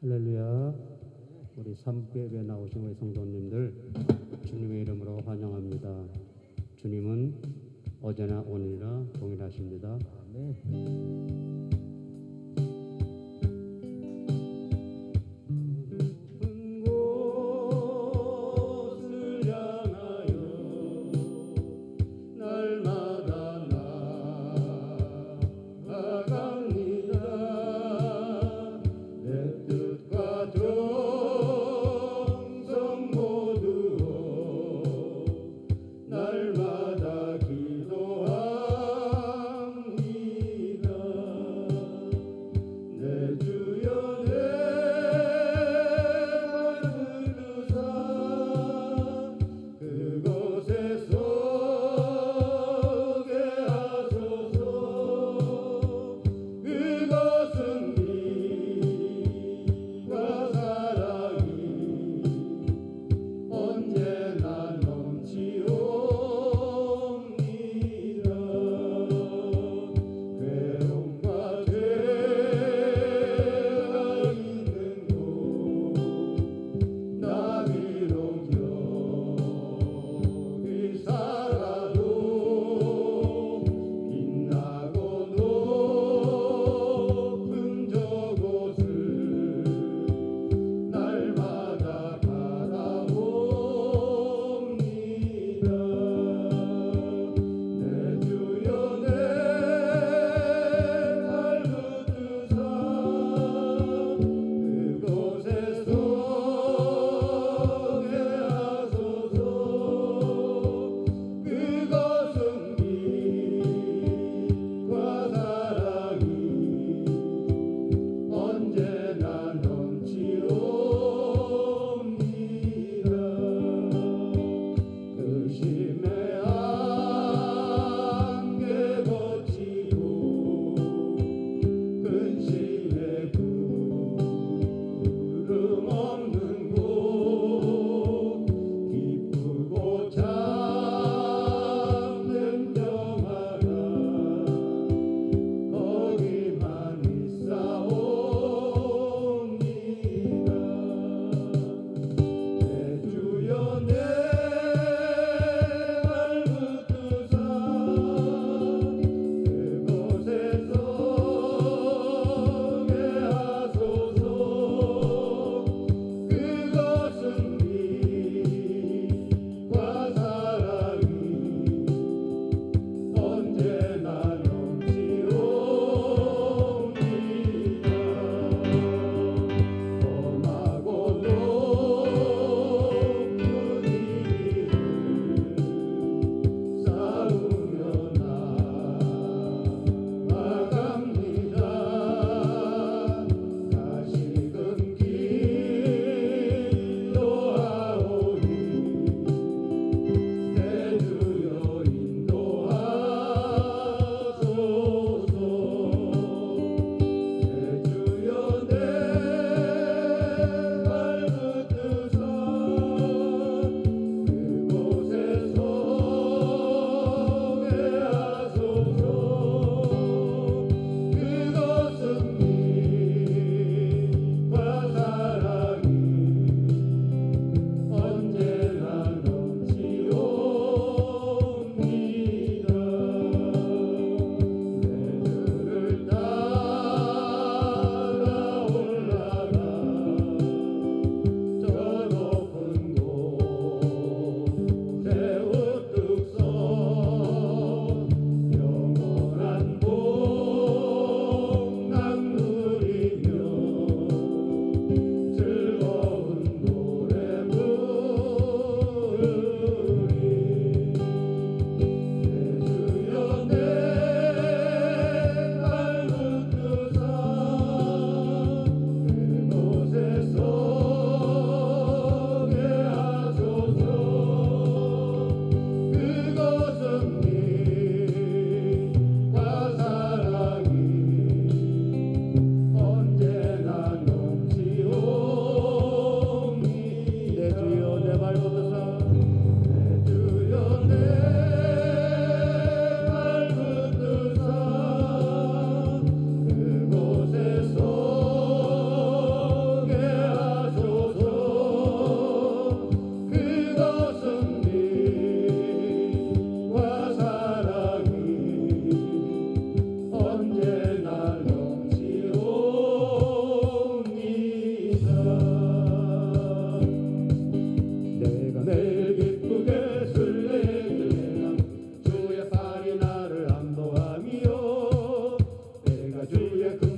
할렐루야. 우리 삼교회에 나오신 우리 성도님들 주님의 이름으로 환영합니다. 주님은 어제나 오늘이나 동일하십니다. 아멘. 날마다 기도합니다.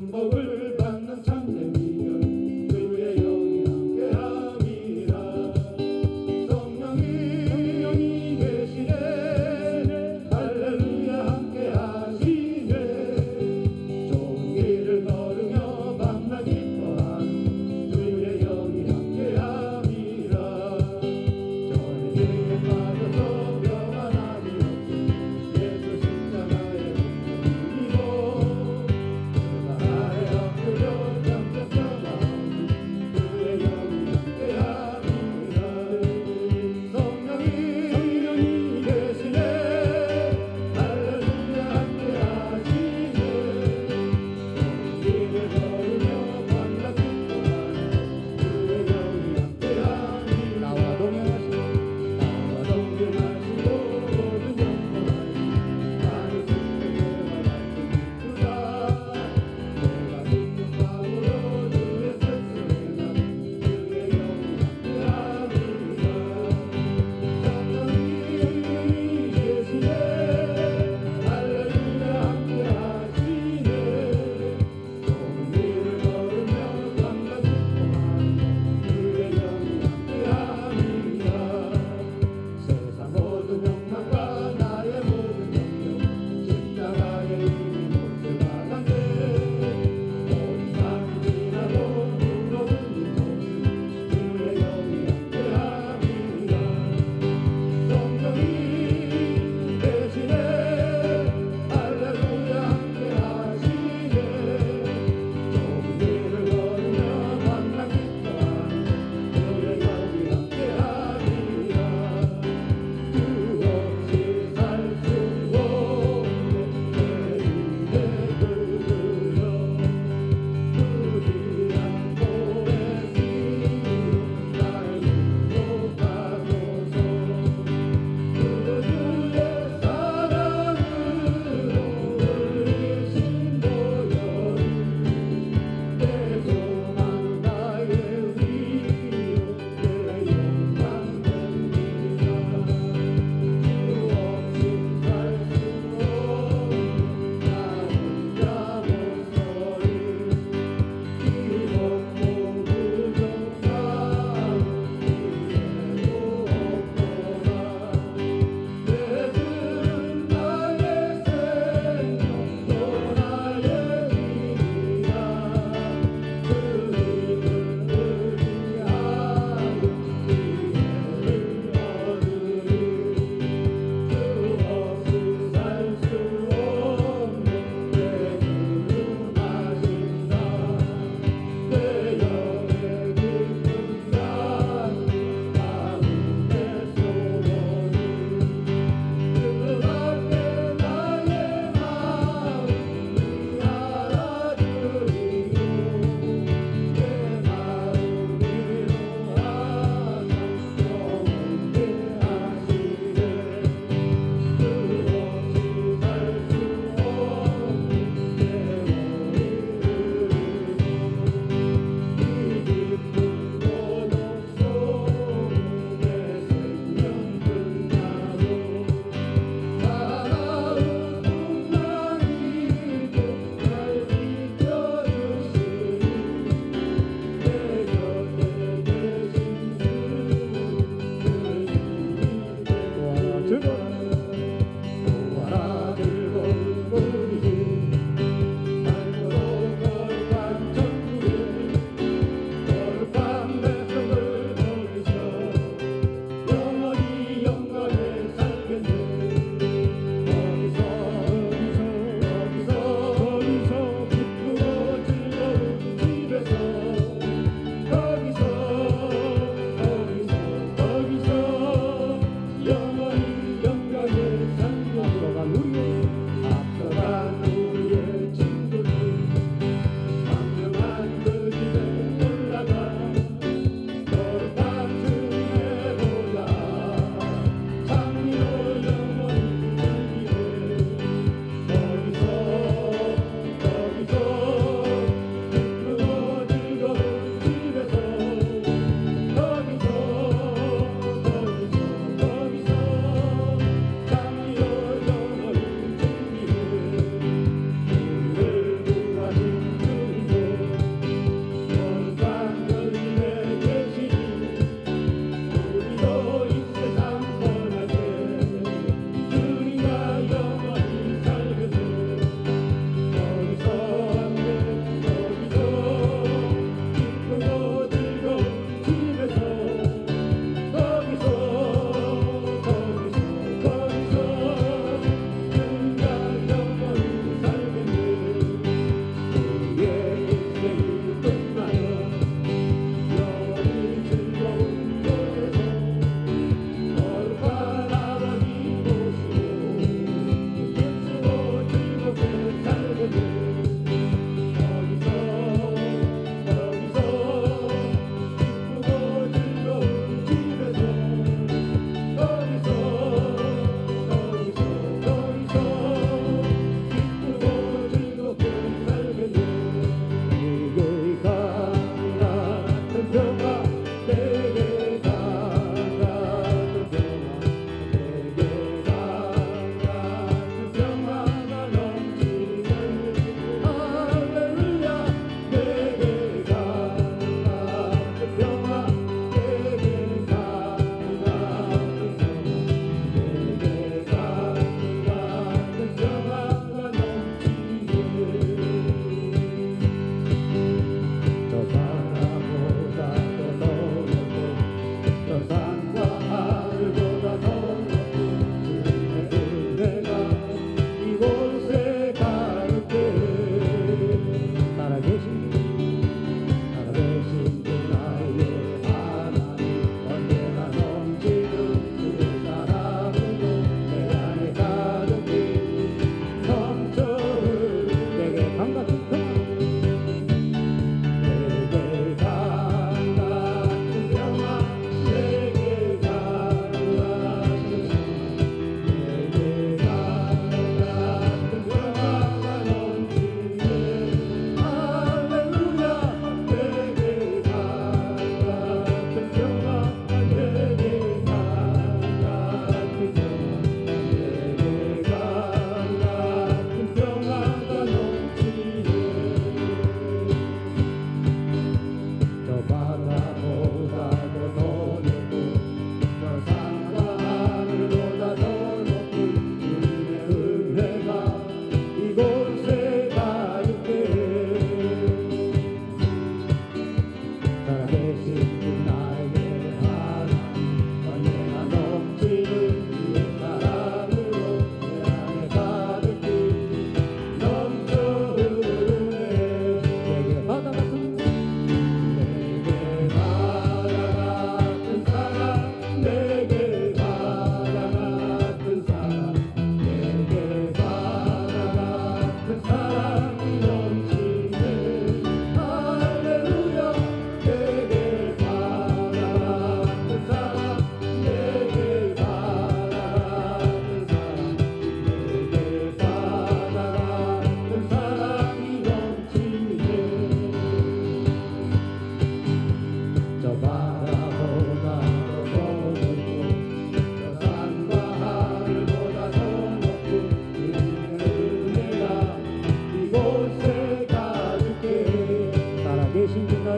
축복을 받는 참된 미녀 주의 영이 함께함이라. 성령이 계시네 할렐루야 함께하시네. 좋은 길을 걸으며 밤낮 기뻐하는 주의 영이 함께함이라. 전쟁에 빠져서 평안함이 없음 예수 십자가의 공로이고 그가 아래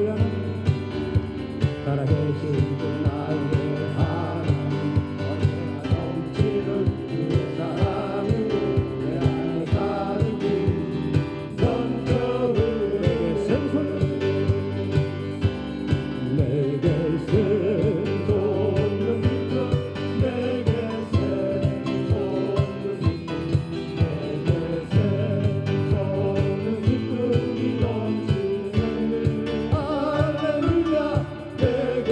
하여는 살아계신 주 나의 하나님 언제나 넘치는 주의 사랑을 내 안에 가득히 넘쳐흐르 내게 생손 내게 생손을 믿고 내게 생손을 믿고 내게 생손을 믿고 넘치는 할렐루야 내게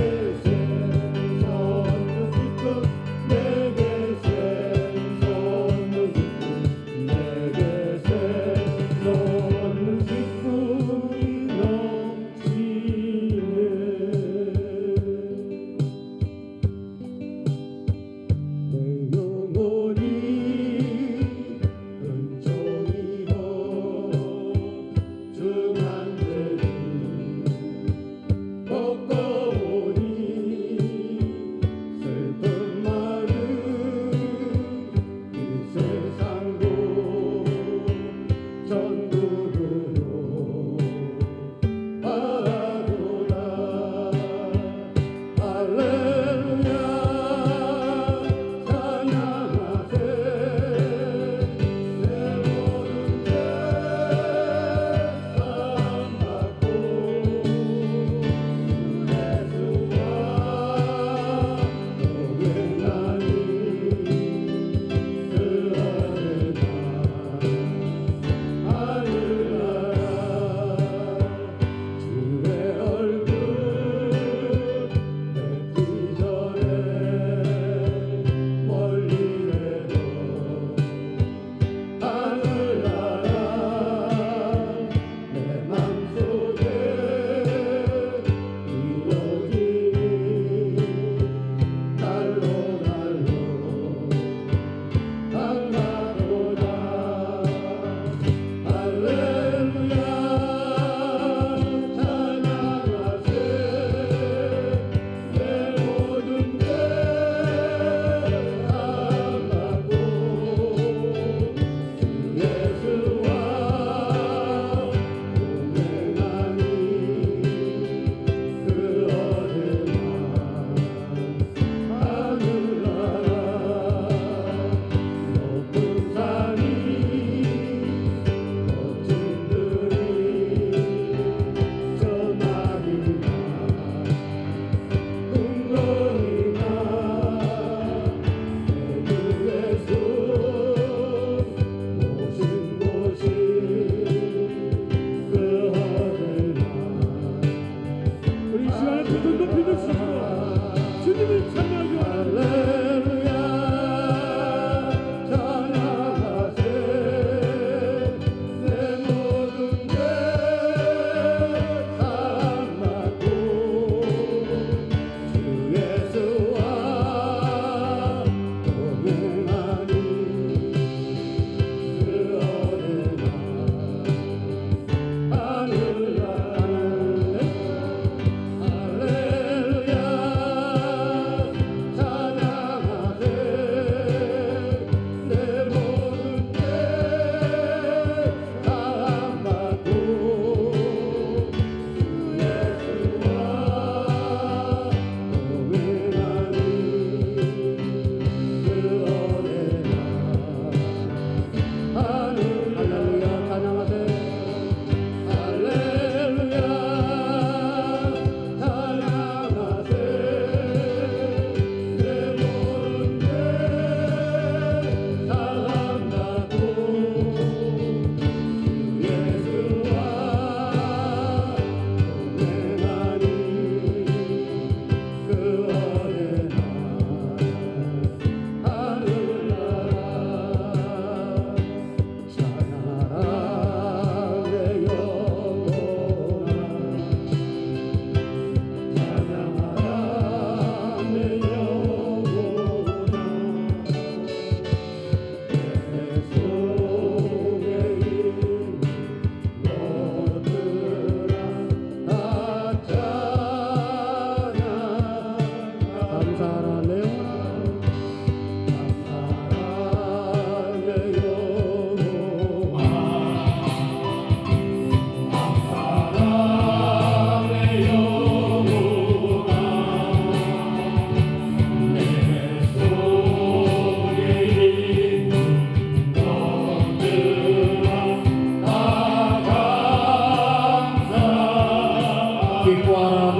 기뻐하라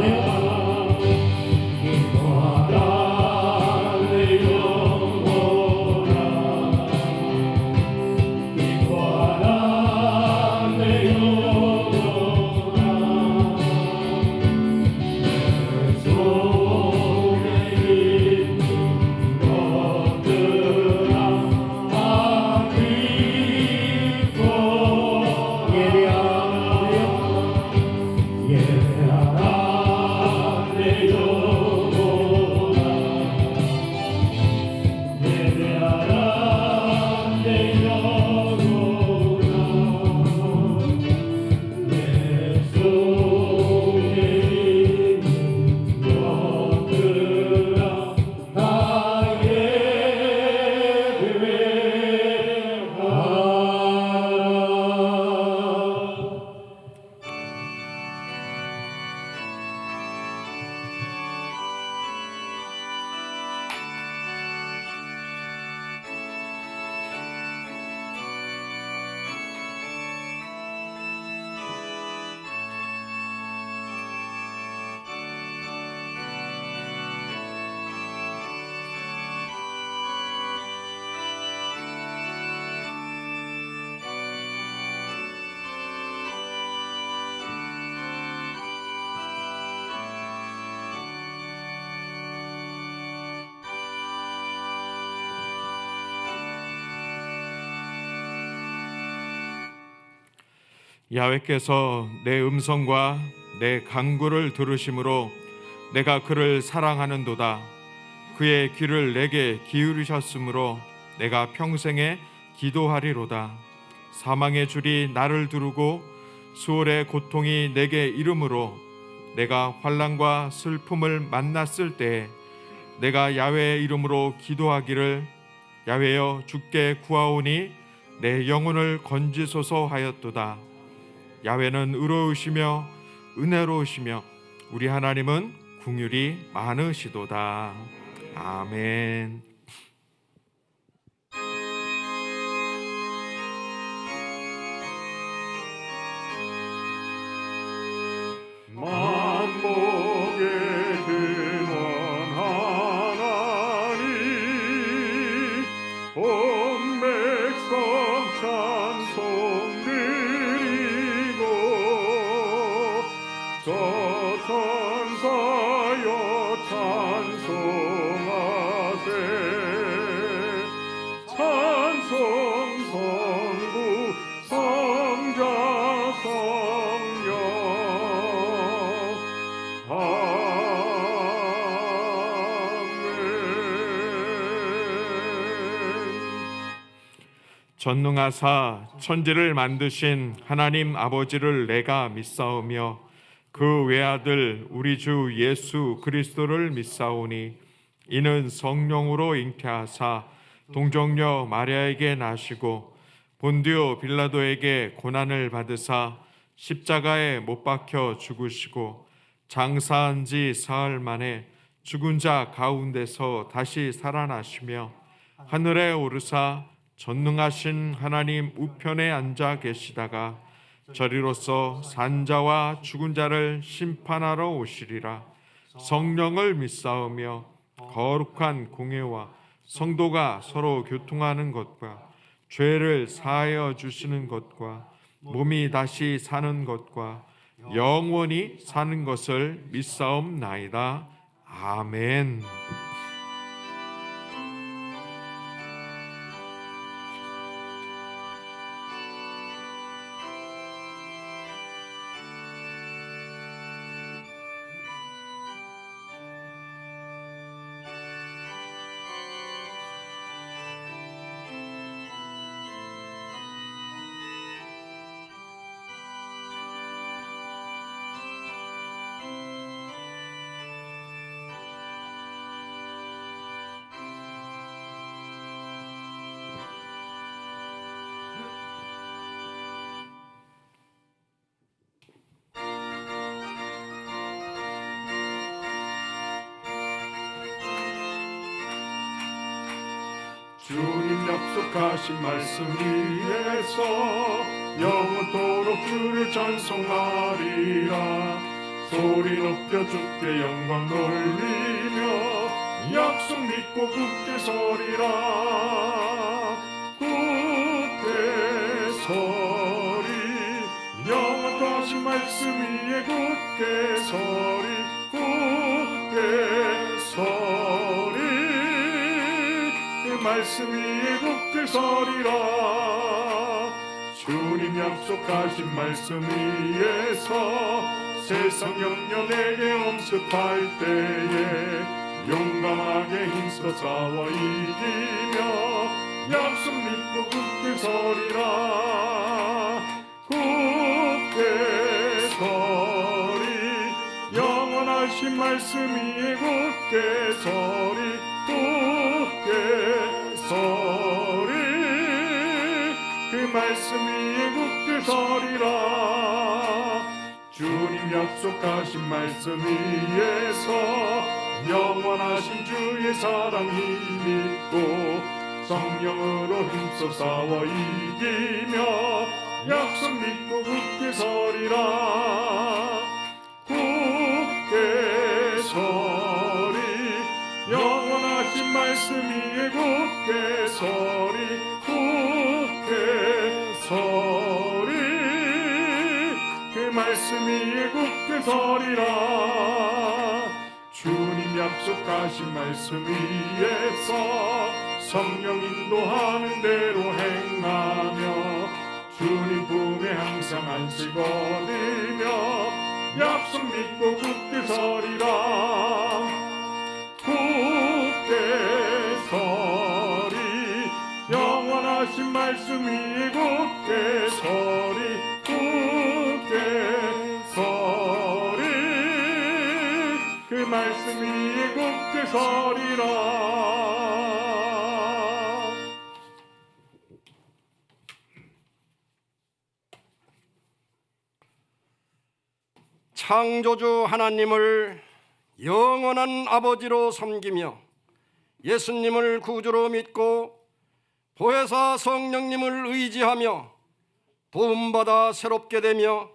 내 영혼아 기뻐하라 내 영혼아 내 속에 있는 것들아 다 기뻐 예배하라 내 영혼아 예배하라 내 영혼아 내 속에 있는 것들아 다 예배하라. 야훼께서 내 음성과 내 간구를 들으심으로 내가 그를 사랑하는도다. 그의 귀를 내게 기울이셨으므로 내가 평생에 기도하리로다. 사망의 줄이 나를 두르고 수월의 고통이 내게 이름으로 내가 환난과 슬픔을 만났을 때에 내가 야훼의 이름으로 기도하기를 야훼여 주께 구하오니 내 영혼을 건지소서 하였도다. 야훼는 의로우시며 은혜로우시며 우리 하나님은 긍휼이 많으시도다. 아멘. 만복의 근원 하나님 온 백성 찬송 드리고 저 천사여 찬송하세 찬송 성부 성자 성령 전능하사 천지를 만드신 하나님 아버지를 내가 믿사오며 그 외아들 우리 주 예수 그리스도를 믿사오니 이는 성령으로 잉태하사 동정녀 마리아에게 나시고 본디오 빌라도에게 고난을 받으사 십자가에 못 박혀 죽으시고 장사한 지 사흘 만에 죽은 자 가운데서 다시 살아나시며 하늘에 오르사 전능하신 하나님 우편에 앉아 계시다가 저리로서 산자와 죽은 자를 심판하러 오시리라. 성령을 믿사오며 거룩한 공회와 성도가 서로 교통하는 것과 죄를 사하여 주시는 것과 몸이 다시 사는 것과 영원히 사는 것을 믿사옵나이다. 아멘. 주님 약속하신 말씀 위에서 영원토록 주를 찬송하리라. 소리 높여 주께 영광 돌리며 약속 믿고 굳게 서리라. 굳게 서리 영원하신 말씀 위에 굳게 서리. 굳게 서리 그 말씀 위에 굳게 서리라. 주님 약속하신 말씀 위에서 세상 염려 내게 엄습할 때에 용감하게 힘써 싸워 이기며 약속 믿고 굳게 서리라. 굳게 서리 영원하신 말씀 위에 굳게 서리. 굳게 서리 그 말씀 위에 굳게 서리라. 주님 약속하신 말씀 위에서 영원하신 주의 사랑 힘입고 성령으로 힘써 싸워 이기며 약속 믿고 굳게 서리라. 굳게 서리 영원하신 말씀 위에 굳게 서리. 굳게 서리 그 말씀 위에 굳게 서리라. 주님 약속하신 말씀 위에서 성령 인도하는 대로 행하며 주님 품에 항상 안식 얻으며 약속 믿고 굳게 서리라. 굳게 서리 영원하신 말씀 위에 굳게 서리. 굳게 서리 그 말씀 위에 굳게 서리라. 창조주 하나님을 영원한 아버지로 섬기며 예수님을 구주로 믿고 보혜사 성령님을 의지하며 도움받아 새롭게 되며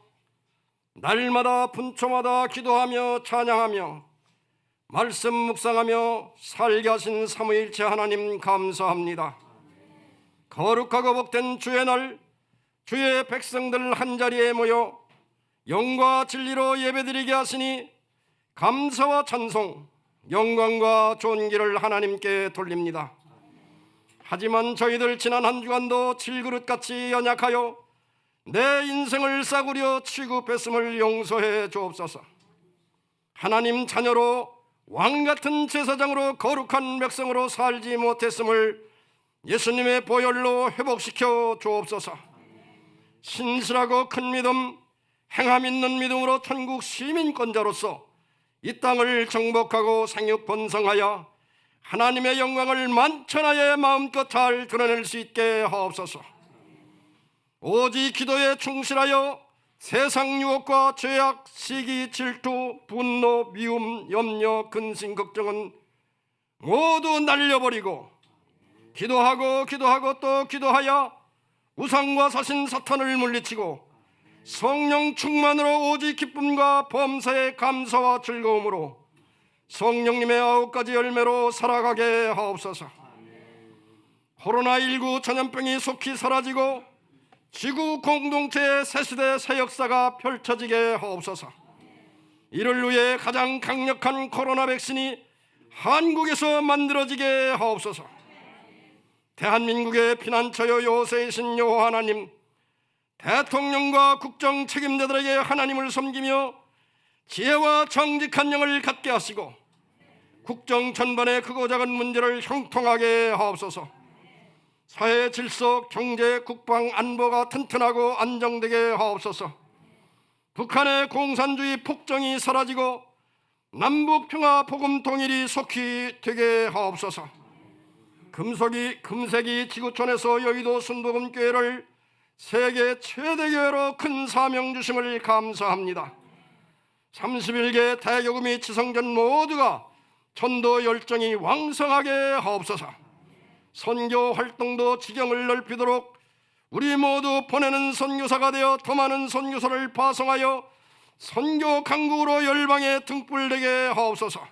날마다 분초마다 기도하며 찬양하며 말씀 묵상하며 살게 하신 삼위일체 하나님 감사합니다. 거룩하고 복된 주의 날 주의 백성들 한자리에 모여 영과 진리로 예배드리게 하시니 감사와 찬송, 영광과 존귀를 하나님께 돌립니다. 하지만 저희들 지난 한 주간도 질그릇같이 연약하여 내 인생을 싸구려 취급했음을 용서해 주옵소서. 하나님 자녀로 왕같은 제사장으로 거룩한 백성으로 살지 못했음을 예수님의 보혈로 회복시켜 주옵소서. 신실하고 큰 믿음, 행함 있는 믿음으로 천국 시민권자로서 이 땅을 정복하고 생육 번성하여 하나님의 영광을 만천하에 마음껏 잘 드러낼 수 있게 하옵소서. 오직 기도에 충실하여 세상 유혹과 죄악, 시기, 질투, 분노, 미움, 염려, 근심, 걱정은 모두 날려버리고 기도하고 또 기도하여 우상과 사신 사탄을 물리치고 성령 충만으로 오직 기쁨과 범사의 감사와 즐거움으로 성령님의 9가지 열매로 살아가게 하옵소서. 코로나19 전염병이 속히 사라지고 지구 공동체의 새시대 새 역사가 펼쳐지게 하옵소서. 이를 위해 가장 강력한 코로나 백신이 한국에서 만들어지게 하옵소서. 대한민국의 피난처여 요새이신 여호와 하나님, 대통령과 국정 책임자들에게 하나님을 섬기며 지혜와 정직한 영을 갖게 하시고 국정 전반의 크고 작은 문제를 형통하게 하옵소서. 사회 질서, 경제, 국방, 안보가 튼튼하고 안정되게 하옵소서. 북한의 공산주의 폭정이 사라지고 남북 평화 복음 통일이 속히 되게 하옵소서. 금세기 지구촌에서 여의도 순복음교회를 세계 최대 교회로 큰 사명 주심을 감사합니다. 31개 대교구 및 지성전 모두가 전도 열정이 왕성하게 하옵소서. 선교 활동도 지경을 넓히도록 우리 모두 보내는 선교사가 되어 더 많은 선교사를 파송하여 선교 강국으로 열방에 등불되게 하옵소서.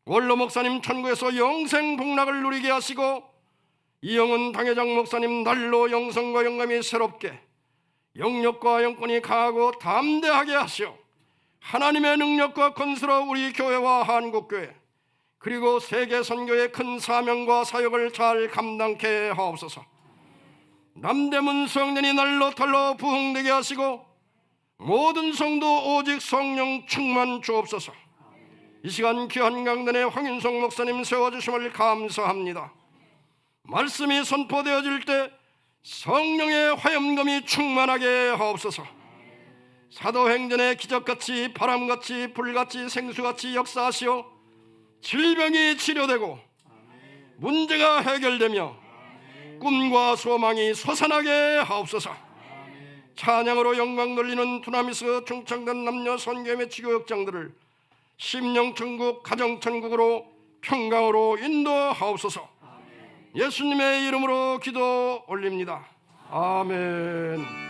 원로 목사님 천국에서 영생 복락을 누리게 하시고 이영은 당회장 목사님 날로 영성과 영감이 새롭게 영력과 영권이 강하고 담대하게 하시오. 하나님의 능력과 건설로 우리 교회와 한국교회 그리고 세계 선교의 큰 사명과 사역을 잘 감당케 하옵소서. 남대문 성년이 날로 달로 부흥되게 하시고 모든 성도 오직 성령 충만 주옵소서. 이 시간 귀한 강단에 황윤성 목사님 세워주심을 감사합니다. 말씀이 선포되어질 때 성령의 화염금이 충만하게 하옵소서. 사도행전의 기적같이 바람같이 불같이 생수같이 역사하시어 질병이 치료되고 문제가 해결되며 꿈과 소망이 솟아나게 하옵소서. 찬양으로 영광 돌리는 두나미스 중창단 남녀 선교 매치 교역장들을 심령천국 가정천국으로 평강으로 인도하옵소서. 예수님의 이름으로 기도 올립니다. 아멘.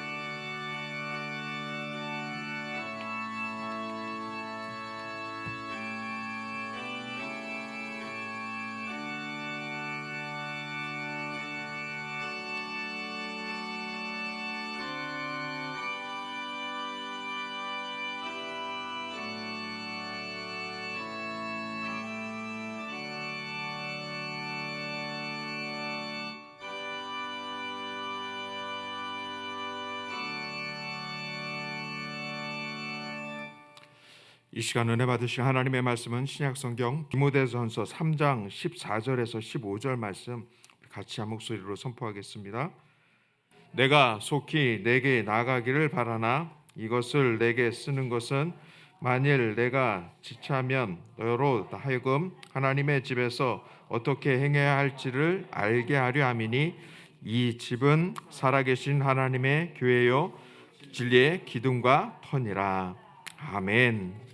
이 시간 은혜 받으실 하나님의 말씀은 신약성경 디모데전서 3장 14절에서 15절 말씀 같이 한 목소리로 선포하겠습니다. 내가 속히 내게 나가기를 바라나 이것을 내게 쓰는 것은 만일 내가 지체하면 너로 하여금 하나님의 집에서 어떻게 행해야 할지를 알게 하려 함이니 이 집은 살아계신 하나님의 교회요 진리의 기둥과 터니라. 아멘.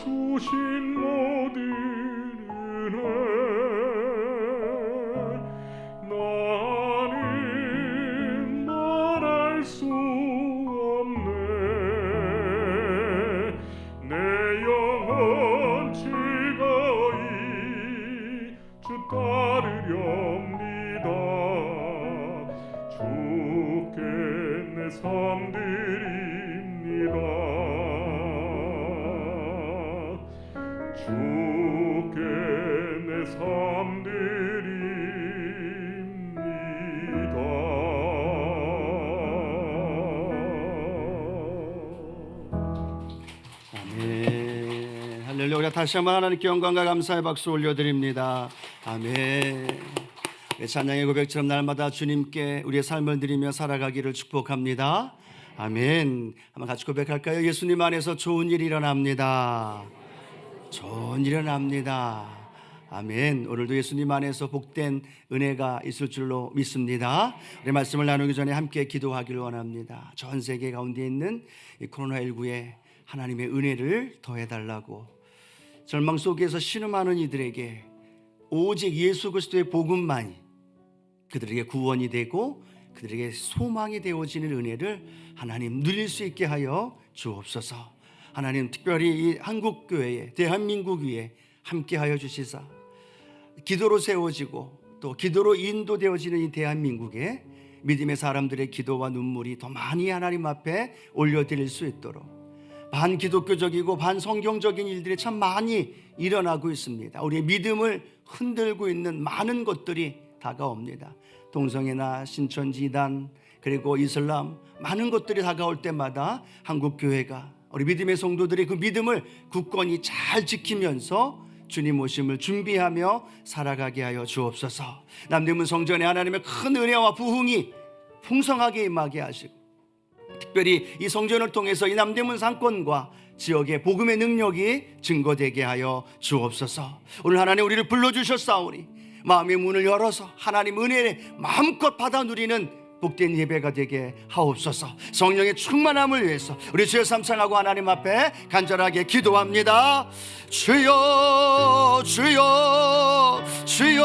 주신 모든 은혜 나는 말할 수 없네. 내 영혼 즐거이 주 따르렵니다. 주께 내 삶 드립니다. 주께 내 삶 드립니다. 아멘. 할렐루야. 다시 한번 하나님께 영광과 감사의 박수 올려드립니다. 아멘. 우리 찬양의 고백처럼 날마다 주님께 우리의 삶을 드리며 살아가기를 축복합니다. 아멘. 한번 같이 고백할까요? 예수님 안에서 좋은 일이 일어납니다. 좋은 일이 일어납니다. 아멘. 오늘도 예수님 안에서 복된 은혜가 있을 줄로 믿습니다. 우리 말씀을 나누기 전에 함께 기도하기를 원합니다. 전 세계 가운데 있는 이 코로나19에 하나님의 은혜를 더해달라고, 절망 속에서 신음하는 이들에게 오직 예수 그리스도의 복음만이 그들에게 구원이 되고 그들에게 소망이 되어지는 은혜를 하나님 누릴 수 있게 하여 주옵소서. 하나님 특별히 이 한국교회에, 대한민국 위에 함께하여 주시사 기도로 세워지고 또 기도로 인도되어지는 이 대한민국에 믿음의 사람들의 기도와 눈물이 더 많이 하나님 앞에 올려드릴 수 있도록, 반기독교적이고 반성경적인 일들이 참 많이 일어나고 있습니다. 우리의 믿음을 흔들고 있는 많은 것들이 다가옵니다. 동성애나 신천지단 그리고 이슬람 많은 것들이 다가올 때마다 한국교회가, 우리 믿음의 성도들이 그 믿음을 굳건히 잘 지키면서 주님 오심을 준비하며 살아가게 하여 주옵소서. 남대문 성전에 하나님의 큰 은혜와 부흥이 풍성하게 임하게 하시고, 특별히 이 성전을 통해서 이 남대문 상권과 지역의 복음의 능력이 증거되게 하여 주옵소서. 오늘 하나님 우리를 불러주셨사오니 마음의 문을 열어서 하나님 은혜를 마음껏 받아 누리는 복된 예배가 되게 하옵소서. 성령의 충만함을 위해서 우리 주여 삼창하고 하나님 앞에 간절하게 기도합니다. 주여 주여 주여.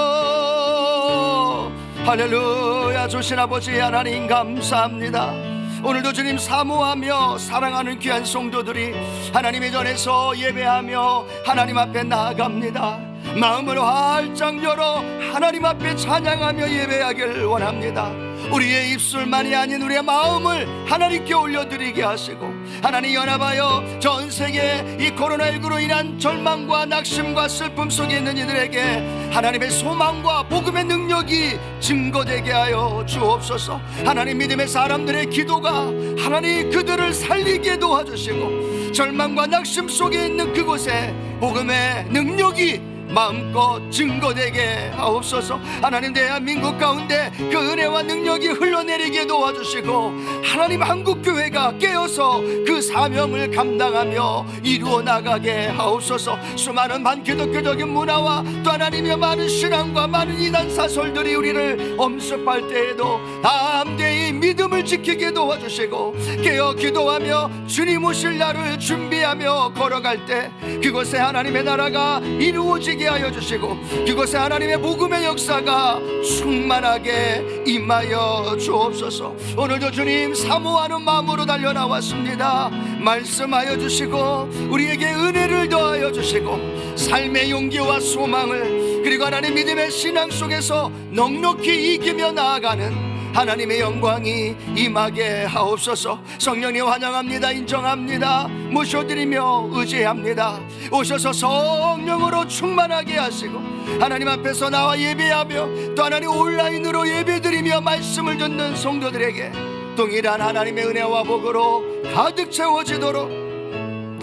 할렐루야. 주신 아버지 하나님 감사합니다. 오늘도 주님 사모하며 사랑하는 귀한 성도들이 하나님의 전에서 예배하며 하나님 앞에 나아갑니다. 마음을 활짝 열어 하나님 앞에 찬양하며 예배하길 원합니다. 우리의 입술만이 아닌 우리의 마음을 하나님께 올려드리게 하시고, 하나님 연합하여 전 세계 이 코로나19로 인한 절망과 낙심과 슬픔 속에 있는 이들에게 하나님의 소망과 복음의 능력이 증거되게 하여 주옵소서. 하나님 믿음의 사람들의 기도가 하나님 그들을 살리게 도와주시고, 절망과 낙심 속에 있는 그곳에 복음의 능력이 마음껏 증거되게 하옵소서. 하나님 대한민국 가운데 그 은혜와 능력이 흘러내리게 도와주시고, 하나님 한국교회가 깨어서 그 사명을 감당하며 이루어 나가게 하옵소서. 수많은 반기독교적인 문화와 또 하나님의 많은 신앙과 많은 이단 사설들이 우리를 엄습할 때에도 담대히 믿음을 지키게 도와주시고, 깨어 기도하며 주님 오실 날을 준비하며 걸어갈 때 그곳에 하나님의 나라가 이루어지게 하여 주시고, 그곳에 하나님의 복음의 역사가 충만하게 임하여 주옵소서. 오늘도 주님 사모하는 마음으로 달려나왔습니다. 말씀하여 주시고 우리에게 은혜를 더하여 주시고, 삶의 용기와 소망을, 그리고 하나님 믿음의 신앙 속에서 넉넉히 이기며 나아가는 하나님의 영광이 임하게 하옵소서. 성령님 환영합니다. 인정합니다. 모셔드리며 의지합니다. 오셔서 성령으로 충만하게 하시고, 하나님 앞에서 나와 예배하며 또 하나님 온라인으로 예배드리며 말씀을 듣는 성도들에게 동일한 하나님의 은혜와 복으로 가득 채워지도록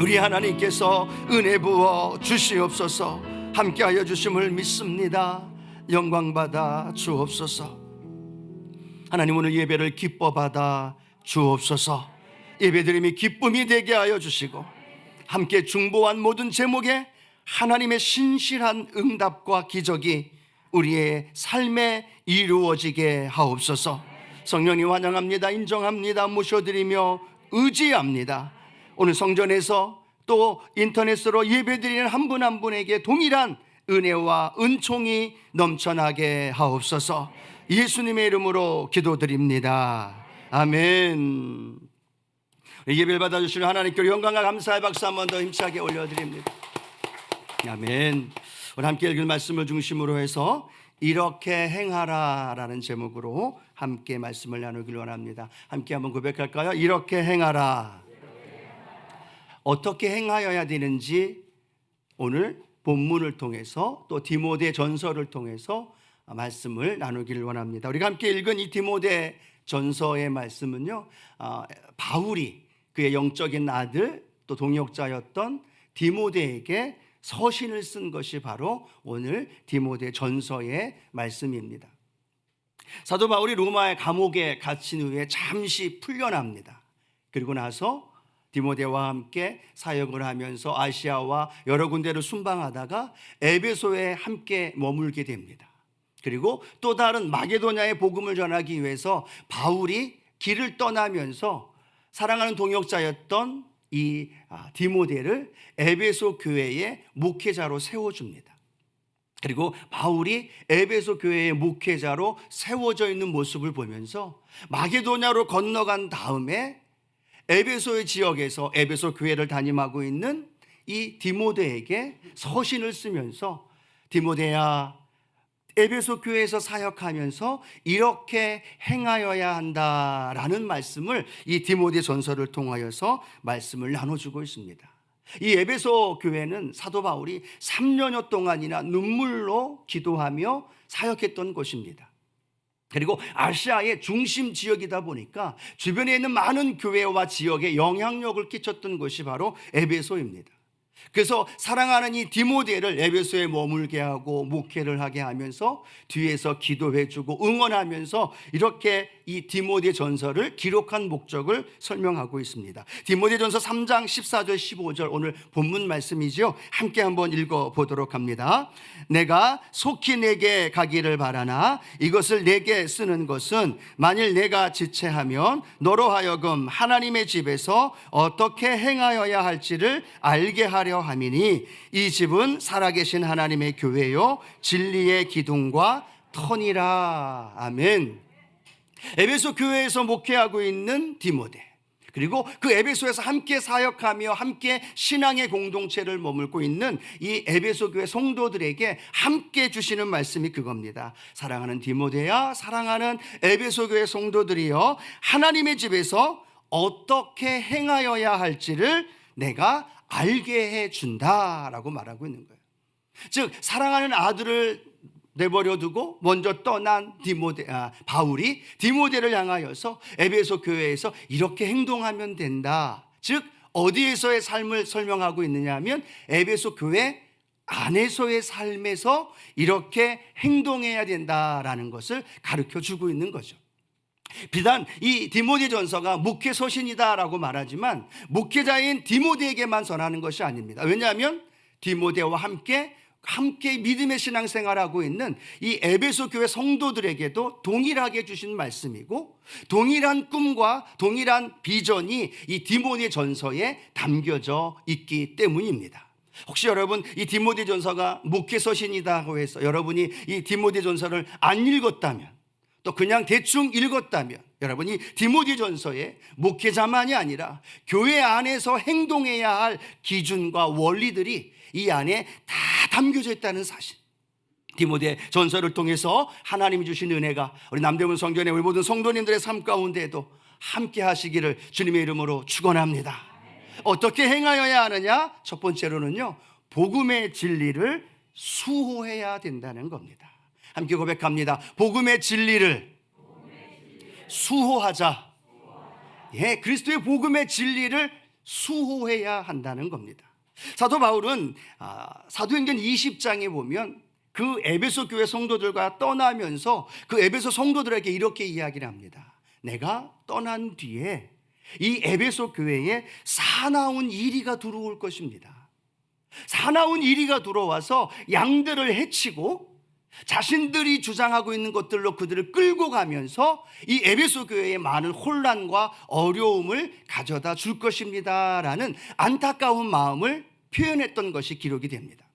우리 하나님께서 은혜 부어 주시옵소서. 함께하여 주심을 믿습니다. 영광받아 주옵소서. 하나님 오늘 예배를 기뻐 받아 주옵소서. 예배드림이 기쁨이 되게 하여 주시고, 함께 중보한 모든 제목에 하나님의 신실한 응답과 기적이 우리의 삶에 이루어지게 하옵소서. 성령님 환영합니다. 인정합니다. 모셔드리며 의지합니다. 오늘 성전에서 또 인터넷으로 예배드리는 한 분 한 분에게 동일한 은혜와 은총이 넘쳐나게 하옵소서. 예수님의 이름으로 기도드립니다. 아멘. 예배를 받아주시는 하나님께 영광과 감사의 박수 한 번 더 힘차게 올려드립니다. 아멘. 오늘 함께 읽을 말씀을 중심으로 해서 이렇게 행하라 라는 제목으로 함께 말씀을 나누길 원합니다. 함께 한번 고백할까요? 이렇게 행하라. 어떻게 행하여야 되는지 오늘 본문을 통해서 또 디모데 전서를 통해서 말씀을 나누기를 원합니다. 우리가 함께 읽은 이 디모데 전서의 말씀은요, 바울이 그의 영적인 아들 또 동역자였던 디모데에게 서신을 쓴 것이 바로 오늘 디모데 전서의 말씀입니다. 사도 바울이 로마의 감옥에 갇힌 후에 잠시 풀려납니다. 그리고 나서 디모데와 함께 사역을 하면서 아시아와 여러 군데를 순방하다가 에베소에 함께 머물게 됩니다. 그리고 또 다른 마게도냐의 복음을 전하기 위해서 바울이 길을 떠나면서 사랑하는 동역자였던 이 디모데를 에베소 교회의 목회자로 세워줍니다. 그리고 바울이 에베소 교회의 목회자로 세워져 있는 모습을 보면서 마게도냐로 건너간 다음에 에베소의 지역에서 에베소 교회를 담임하고 있는 이 디모데에게 서신을 쓰면서 디모데야, 에베소 교회에서 사역하면서 이렇게 행하여야 한다라는 말씀을 이 디모데 전서를 통하여서 말씀을 나눠주고 있습니다. 이 에베소 교회는 사도 바울이 3년여 동안이나 눈물로 기도하며 사역했던 곳입니다. 그리고 아시아의 중심 지역이다 보니까 주변에 있는 많은 교회와 지역에 영향력을 끼쳤던 곳이 바로 에베소입니다. 그래서 사랑하는 이 디모데를 에베소에 머물게 하고 목회를 하게 하면서 뒤에서 기도해주고 응원하면서 이렇게 이 디모데 전서를 기록한 목적을 설명하고 있습니다. 디모데 전서 3장 14절 15절 오늘 본문 말씀이죠. 함께 한번 읽어보도록 합니다. 내가 속히 내게 가기를 바라나 이것을 내게 쓰는 것은 만일 내가 지체하면 너로 하여금 하나님의 집에서 어떻게 행하여야 할지를 알게 하려 함이니 이 집은 살아계신 하나님의 교회요 진리의 기둥과 터니라. 아멘. 에베소 교회에서 목회하고 있는 디모데, 그리고 그 에베소에서 함께 사역하며 함께 신앙의 공동체를 머물고 있는 이 에베소 교회 성도들에게 함께 주시는 말씀이 그겁니다. 사랑하는 디모데야, 사랑하는 에베소 교회 성도들이여, 하나님의 집에서 어떻게 행하여야 할지를 내가 알게 해준다라고 말하고 있는 거예요. 즉 사랑하는 아들을 내버려두고 먼저 떠난 바울이 디모데를 향하여서 에베소 교회에서 이렇게 행동하면 된다. 즉 어디에서의 삶을 설명하고 있느냐 하면 에베소 교회 안에서의 삶에서 이렇게 행동해야 된다라는 것을 가르쳐주고 있는 거죠. 비단 이 디모데 전서가 목회 서신이다라고 말하지만 목회자인 디모데에게만 전하는 것이 아닙니다. 왜냐하면 디모데와 함께 믿음의 신앙생활하고 있는 이 에베소 교회 성도들에게도 동일하게 주신 말씀이고 동일한 꿈과 동일한 비전이 이 디모데 전서에 담겨져 있기 때문입니다. 혹시 여러분 이 디모데 전서가 목회 서신이라고 해서 여러분이 이 디모데 전서를 안 읽었다면 또 그냥 대충 읽었다면 여러분이 디모데 전서에 목회자만이 아니라 교회 안에서 행동해야 할 기준과 원리들이 이 안에 다 담겨져 있다는 사실, 디모데 전서를 통해서 하나님이 주신 은혜가 우리 남대문 성전의 우리 모든 성도님들의 삶 가운데에도 함께 하시기를 주님의 이름으로 축원합니다. 어떻게 행하여야 하느냐? 첫 번째로는요, 복음의 진리를 수호해야 된다는 겁니다. 함께 고백합니다. 복음의 진리를 수호하자. 예, 그리스도의 복음의 진리를 수호해야 한다는 겁니다. 사도 바울은 사도행전 20장에 보면 그 에베소 교회 성도들과 떠나면서 그 에베소 성도들에게 이렇게 이야기를 합니다. 내가 떠난 뒤에 이 에베소 교회에 사나운 이리가 들어올 것입니다. 사나운 이리가 들어와서 양들을 해치고 자신들이 주장하고 있는 것들로 그들을 끌고 가면서 이 에베소 교회에 많은 혼란과 어려움을 가져다 줄 것입니다라는 안타까운 마음을 표현했던 것이 기록이 됩니다.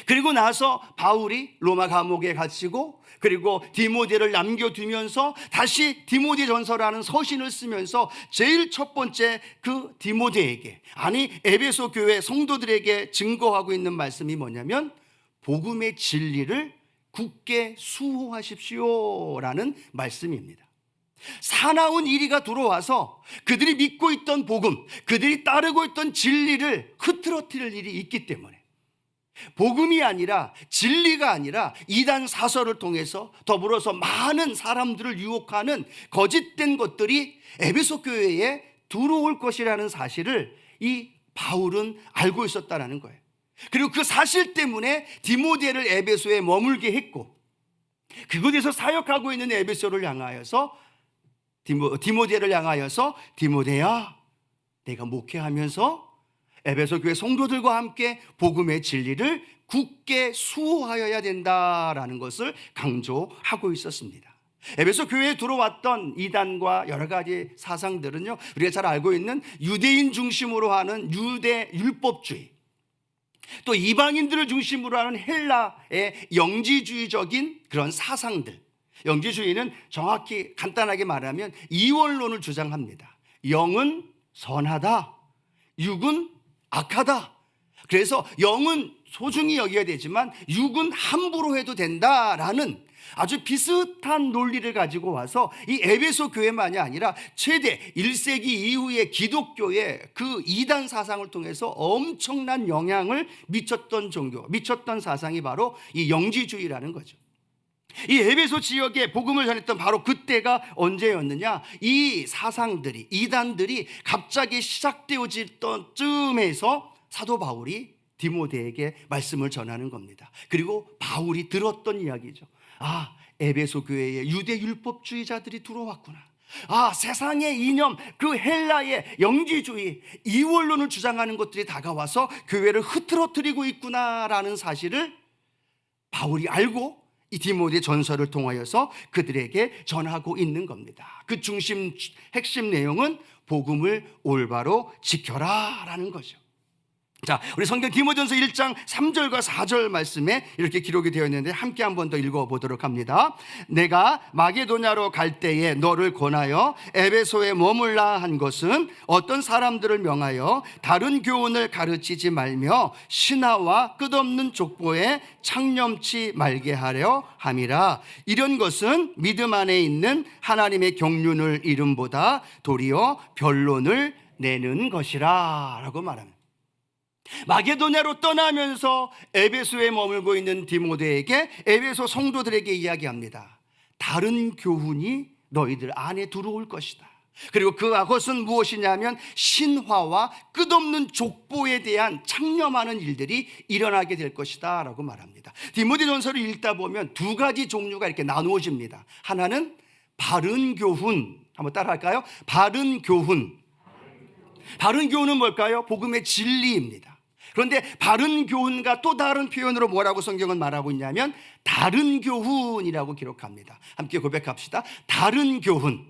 그리고 나서 바울이 로마 감옥에 갇히고 그리고 디모데를 남겨두면서 다시 디모데전서라는 서신을 쓰면서 제일 첫 번째 그 디모데에게, 아니 에베소 교회 성도들에게 증거하고 있는 말씀이 뭐냐면 복음의 진리를 굳게 수호하십시오라는 말씀입니다. 사나운 이리가 들어와서 그들이 믿고 있던 복음, 그들이 따르고 있던 진리를 흐트러뜨릴 일이 있기 때문에 복음이 아니라 진리가 아니라 이단 사설을 통해서 더불어서 많은 사람들을 유혹하는 거짓된 것들이 에베소 교회에 들어올 것이라는 사실을 이 바울은 알고 있었다는 거예요. 그리고 그 사실 때문에 디모데를 에베소에 머물게 했고 그곳에서 사역하고 있는 에베소를 향하여서 디모데를 향하여서 디모데야, 내가 목회하면서 에베소 교회 성도들과 함께 복음의 진리를 굳게 수호하여야 된다라는 것을 강조하고 있었습니다. 에베소 교회에 들어왔던 이단과 여러 가지 사상들은요, 우리가 잘 알고 있는 유대인 중심으로 하는 유대 율법주의, 또 이방인들을 중심으로 하는 헬라의 영지주의적인 그런 사상들. 영지주의는 정확히 간단하게 말하면 이원론을 주장합니다. 영은 선하다, 육은 악하다. 그래서 영은 소중히 여겨야 되지만 육은 함부로 해도 된다라는 아주 비슷한 논리를 가지고 와서 이 에베소 교회만이 아니라 최대 1세기 이후의 기독교의 그 이단 사상을 통해서 엄청난 영향을 미쳤던 종교, 미쳤던 사상이 바로 이 영지주의라는 거죠. 이 에베소 지역에 복음을 전했던 바로 그때가 언제였느냐? 이 사상들이, 이단들이 갑자기 시작되어졌던 쯤에서 사도 바울이 디모데에게 말씀을 전하는 겁니다. 그리고 바울이 들었던 이야기죠. 아, 에베소 교회에 유대 율법주의자들이 들어왔구나. 아, 세상의 이념, 그 헬라의 영지주의, 이원론을 주장하는 것들이 다가와서 교회를 흐트러뜨리고 있구나라는 사실을 바울이 알고 이 디모데 전서를 통하여서 그들에게 전하고 있는 겁니다. 그 중심, 핵심 내용은 복음을 올바로 지켜라라는 거죠. 자, 우리 성경 디모데전서 1장 3절과 4절 말씀에 이렇게 기록이 되어 있는데 함께 한 번 더 읽어보도록 합니다. 내가 마게도냐로 갈 때에 너를 권하여 에베소에 머물라 한 것은 어떤 사람들을 명하여 다른 교훈을 가르치지 말며 신하와 끝없는 족보에 창념치 말게 하려 함이라. 이런 것은 믿음 안에 있는 하나님의 경륜을 이름보다 도리어 변론을 내는 것이라 라고 말합니다. 마게도냐로 떠나면서 에베소에 머물고 있는 디모데에게, 에베소 성도들에게 이야기합니다. 다른 교훈이 너희들 안에 들어올 것이다. 그리고 그것은 무엇이냐면 신화와 끝없는 족보에 대한 창념하는 일들이 일어나게 될 것이다 라고 말합니다. 디모데전서를 읽다 보면 두 가지 종류가 이렇게 나누어집니다. 하나는 바른 교훈, 한번 따라할까요? 바른 교훈. 바른 교훈은 뭘까요? 복음의 진리입니다. 그런데 바른 교훈과 또 다른 표현으로 뭐라고 성경은 말하고 있냐면 다른 교훈이라고 기록합니다. 함께 고백합시다. 다른 교훈.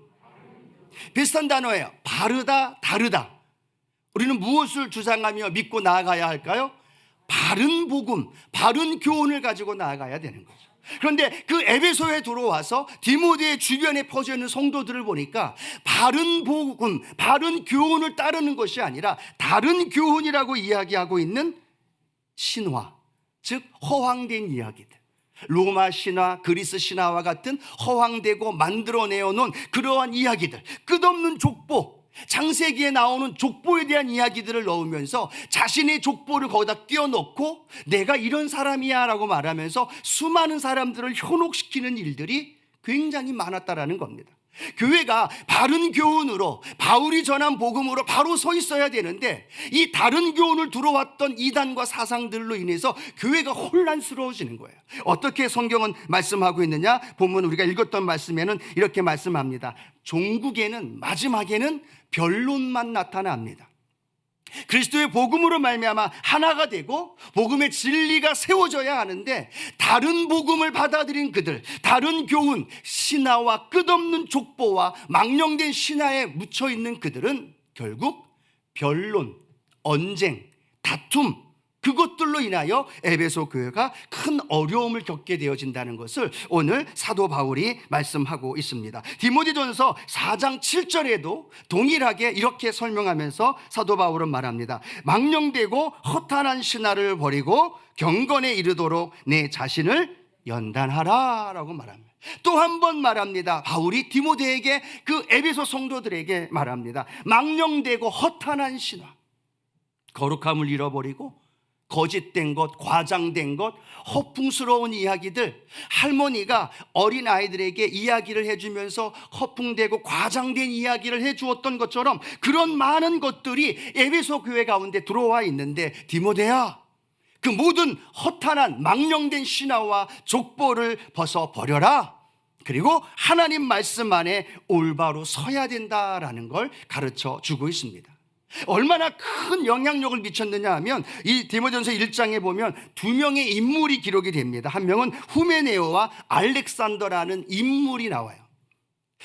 비슷한 단어예요. 바르다, 다르다. 우리는 무엇을 주장하며 믿고 나아가야 할까요? 바른 복음, 바른 교훈을 가지고 나아가야 되는 거죠. 그런데 그 에베소에 들어와서 디모데 주변에 퍼져 있는 성도들을 보니까 바른 복음, 바른 교훈을 따르는 것이 아니라 다른 교훈이라고 이야기하고 있는 신화, 즉 허황된 이야기들, 로마 신화, 그리스 신화와 같은 허황되고 만들어내어 놓은 그러한 이야기들, 끝없는 족보, 창세기에 나오는 족보에 대한 이야기들을 넣으면서 자신의 족보를 거기다 띄워놓고 내가 이런 사람이야 라고 말하면서 수많은 사람들을 현혹시키는 일들이 굉장히 많았다라는 겁니다. 교회가 바른 교훈으로, 바울이 전한 복음으로 바로 서 있어야 되는데 이 다른 교훈을 들어왔던 이단과 사상들로 인해서 교회가 혼란스러워지는 거예요. 어떻게 성경은 말씀하고 있느냐? 본문 우리가 읽었던 말씀에는 이렇게 말씀합니다. 종국에는, 마지막에는 변론만 나타납니다. 그리스도의 복음으로 말미암아 하나가 되고 복음의 진리가 세워져야 하는데, 다른 복음을 받아들인 그들, 다른 교훈, 신화와 끝없는 족보와 망령된 신화에 묻혀있는 그들은 결국 변론, 언쟁, 다툼, 그것들로 인하여 에베소 교회가 큰 어려움을 겪게 되어진다는 것을 오늘 사도 바울이 말씀하고 있습니다. 디모데전서 4장 7절에도 동일하게 이렇게 설명하면서 사도 바울은 말합니다. 망령되고 허탄한 신화를 버리고 경건에 이르도록 내 자신을 연단하라 라고 말합니다. 또 한 번 말합니다. 바울이 디모데에게, 그 에베소 성도들에게 말합니다. 망령되고 허탄한 신화, 거룩함을 잃어버리고 거짓된 것, 과장된 것, 허풍스러운 이야기들, 할머니가 어린아이들에게 이야기를 해주면서 허풍되고 과장된 이야기를 해주었던 것처럼 그런 많은 것들이 에베소 교회 가운데 들어와 있는데, 디모데야, 그 모든 허탄한 망령된 신화와 족보를 벗어버려라. 그리고 하나님 말씀 안에 올바로 서야 된다라는 걸 가르쳐 주고 있습니다. 얼마나 큰 영향력을 미쳤느냐 하면, 이 디모데전서 1장에 보면 두 명의 인물이 기록이 됩니다. 한 명은 후메네오와 알렉산더라는 인물이 나와요.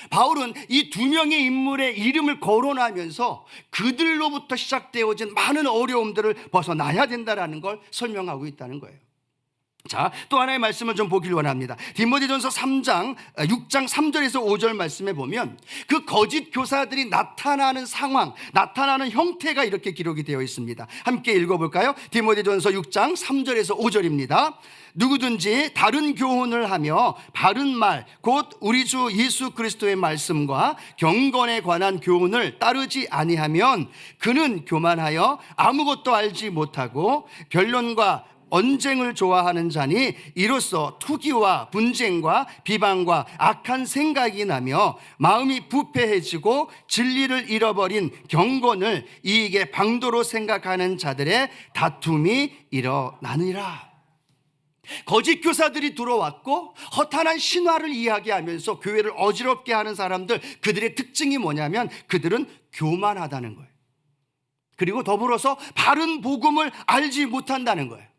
바울은 이 두 명의 인물의 이름을 거론하면서 그들로부터 시작되어진 많은 어려움들을 벗어나야 된다는 걸 설명하고 있다는 거예요. 자, 또 하나의 말씀을 좀 보길 원합니다. 디모데전서 6장 3절에서 5절 말씀에 보면 그 거짓 교사들이 나타나는 상황, 나타나는 형태가 이렇게 기록이 되어 있습니다. 함께 읽어볼까요? 디모데전서 6장 3절에서 5절입니다. 누구든지 다른 교훈을 하며 바른 말, 곧 우리 주 예수 그리스도의 말씀과 경건에 관한 교훈을 따르지 아니하면 그는 교만하여 아무것도 알지 못하고 변론과 언쟁을 좋아하는 자니, 이로써 투기와 분쟁과 비방과 악한 생각이 나며 마음이 부패해지고 진리를 잃어버린 경건을 이익의 방도로 생각하는 자들의 다툼이 일어나느니라. 거짓 교사들이 들어왔고 허탄한 신화를 이야기하면서 교회를 어지럽게 하는 사람들, 그들의 특징이 뭐냐면 그들은 교만하다는 거예요. 그리고 더불어서 바른 복음을 알지 못한다는 거예요.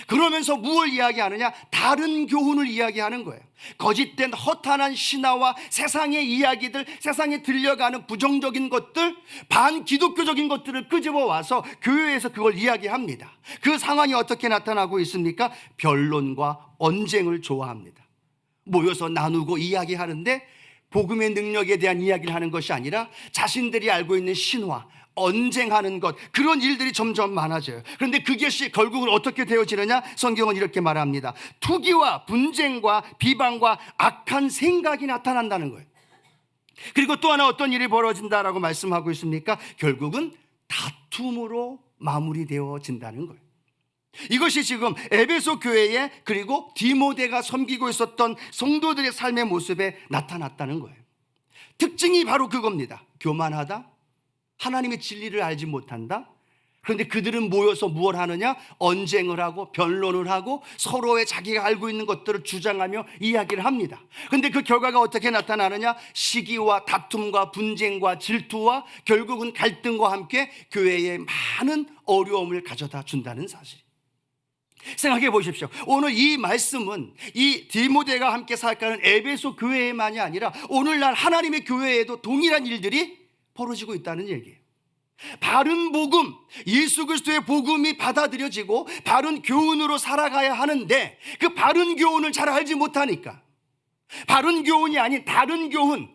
그러면서 무엇을 이야기하느냐? 다른 교훈을 이야기하는 거예요. 거짓된 허탄한 신화와 세상의 이야기들, 세상에 들려가는 부정적인 것들, 반기독교적인 것들을 끄집어 와서 교회에서 그걸 이야기합니다. 그 상황이 어떻게 나타나고 있습니까? 변론과 언쟁을 좋아합니다. 모여서 나누고 이야기하는데 복음의 능력에 대한 이야기를 하는 것이 아니라 자신들이 알고 있는 신화, 언쟁하는 것, 그런 일들이 점점 많아져요. 그런데 그것이 결국은 어떻게 되어지느냐? 성경은 이렇게 말합니다. 투기와 분쟁과 비방과 악한 생각이 나타난다는 거예요. 그리고 또 하나 어떤 일이 벌어진다라고 말씀하고 있습니까? 결국은 다툼으로 마무리되어진다는 거예요. 이것이 지금 에베소 교회에, 그리고 디모데가 섬기고 있었던 성도들의 삶의 모습에 나타났다는 거예요. 특징이 바로 그겁니다. 교만하다, 하나님의 진리를 알지 못한다. 그런데 그들은 모여서 무엇을 하느냐? 언쟁을 하고 변론을 하고 서로의 자기가 알고 있는 것들을 주장하며 이야기를 합니다. 그런데 그 결과가 어떻게 나타나느냐? 시기와 다툼과 분쟁과 질투와 결국은 갈등과 함께 교회에 많은 어려움을 가져다 준다는 사실. 생각해 보십시오. 오늘 이 말씀은 이 디모데가 함께 사역하는 에베소 교회만이 아니라 오늘날 하나님의 교회에도 동일한 일들이 벌어지고 있다는 얘기예요. 바른 복음, 예수 그리스도의 복음이 받아들여지고 바른 교훈으로 살아가야 하는데 그 바른 교훈을 잘 알지 못하니까, 바른 교훈이 아닌 다른 교훈,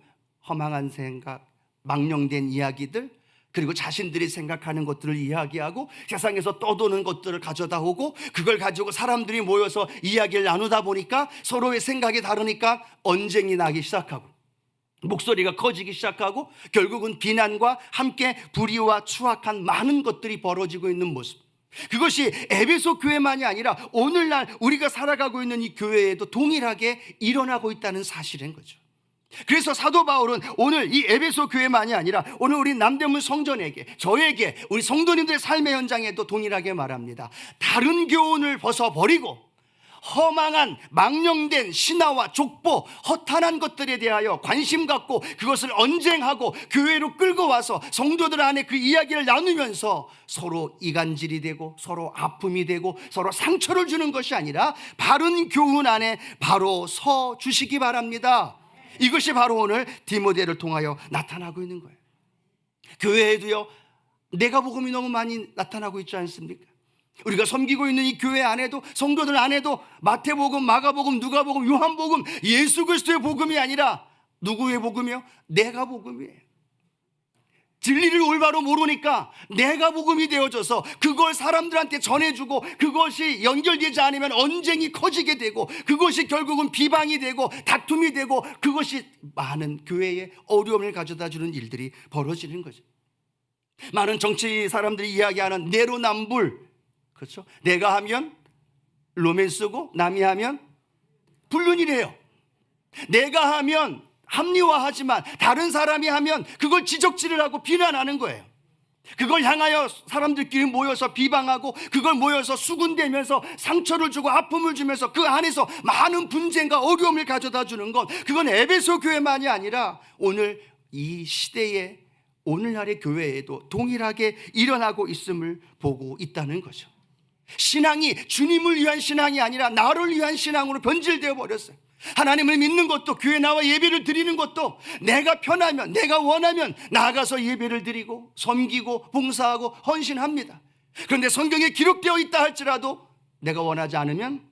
허망한 생각, 망령된 이야기들, 그리고 자신들이 생각하는 것들을 이야기하고 세상에서 떠도는 것들을 가져다 오고 그걸 가지고 사람들이 모여서 이야기를 나누다 보니까 서로의 생각이 다르니까 언쟁이 나기 시작하고 목소리가 커지기 시작하고 결국은 비난과 함께 불의와 추악한 많은 것들이 벌어지고 있는 모습, 그것이 에베소 교회만이 아니라 오늘날 우리가 살아가고 있는 이 교회에도 동일하게 일어나고 있다는 사실인 거죠. 그래서 사도 바울은 오늘 이 에베소 교회만이 아니라 오늘 우리 남대문 성전에게, 저에게, 우리 성도님들의 삶의 현장에도 동일하게 말합니다. 다른 교훈을 벗어버리고 허망한 망령된 신화와 족보, 허탄한 것들에 대하여 관심 갖고 그것을 언쟁하고 교회로 끌고 와서 성도들 안에 그 이야기를 나누면서 서로 이간질이 되고 서로 아픔이 되고 서로 상처를 주는 것이 아니라 바른 교훈 안에 바로 서 주시기 바랍니다. 이것이 바로 오늘 디모데를 통하여 나타나고 있는 거예요. 교회에도요, 내가 복음이 너무 많이 나타나고 있지 않습니까? 우리가 섬기고 있는 이 교회 안에도, 성도들 안에도 마태복음, 마가복음, 누가복음, 요한복음, 예수 그리스도의 복음이 아니라 누구의 복음이요? 내가 복음이에요. 진리를 올바로 모르니까 내가 복음이 되어져서 그걸 사람들한테 전해주고 그것이 연결되지 않으면 언쟁이 커지게 되고 그것이 결국은 비방이 되고 다툼이 되고 그것이 많은 교회에 어려움을 가져다주는 일들이 벌어지는 거죠. 많은 정치 사람들이 이야기하는 내로남불, 그렇죠? 내가 하면 로맨스고 남이 하면 불륜이래요. 내가 하면 합리화하지만 다른 사람이 하면 그걸 지적질을 하고 비난하는 거예요. 그걸 향하여 사람들끼리 모여서 비방하고 그걸 모여서 수군대면서 상처를 주고 아픔을 주면서 그 안에서 많은 분쟁과 어려움을 가져다 주는 건 그건 에베소 교회만이 아니라 오늘 이 시대에 오늘날의 교회에도 동일하게 일어나고 있음을 보고 있다는 거죠. 신앙이 주님을 위한 신앙이 아니라 나를 위한 신앙으로 변질되어 버렸어요. 하나님을 믿는 것도, 교회 나와 예배를 드리는 것도 내가 편하면, 내가 원하면 나아가서 예배를 드리고 섬기고 봉사하고 헌신합니다. 그런데 성경에 기록되어 있다 할지라도 내가 원하지 않으면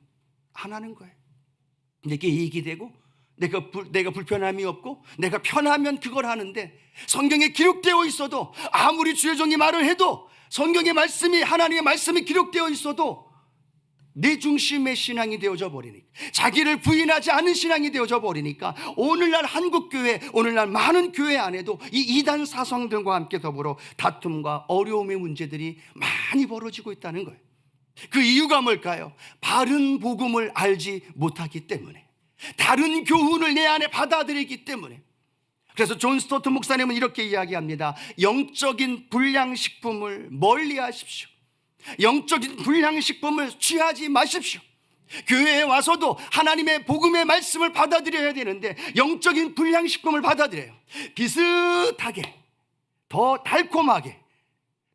안 하는 거예요. 내게 이익이 되고 내가 불편함이 없고 내가 편하면 그걸 하는데, 성경에 기록되어 있어도 아무리 주의 종이 말을 해도 성경의 말씀이, 하나님의 말씀이 기록되어 있어도 내 중심의 신앙이 되어져 버리니까, 자기를 부인하지 않은 신앙이 되어져 버리니까 오늘날 한국교회, 오늘날 많은 교회 안에도 이 이단 사상들과 함께 더불어 다툼과 어려움의 문제들이 많이 벌어지고 있다는 거예요. 그 이유가 뭘까요? 바른 복음을 알지 못하기 때문에, 다른 교훈을 내 안에 받아들이기 때문에. 그래서 존 스토트 목사님은 이렇게 이야기합니다. 영적인 불량식품을 멀리 하십시오. 영적인 불량식품을 취하지 마십시오. 교회에 와서도 하나님의 복음의 말씀을 받아들여야 되는데 영적인 불량식품을 받아들여요. 비슷하게, 더 달콤하게,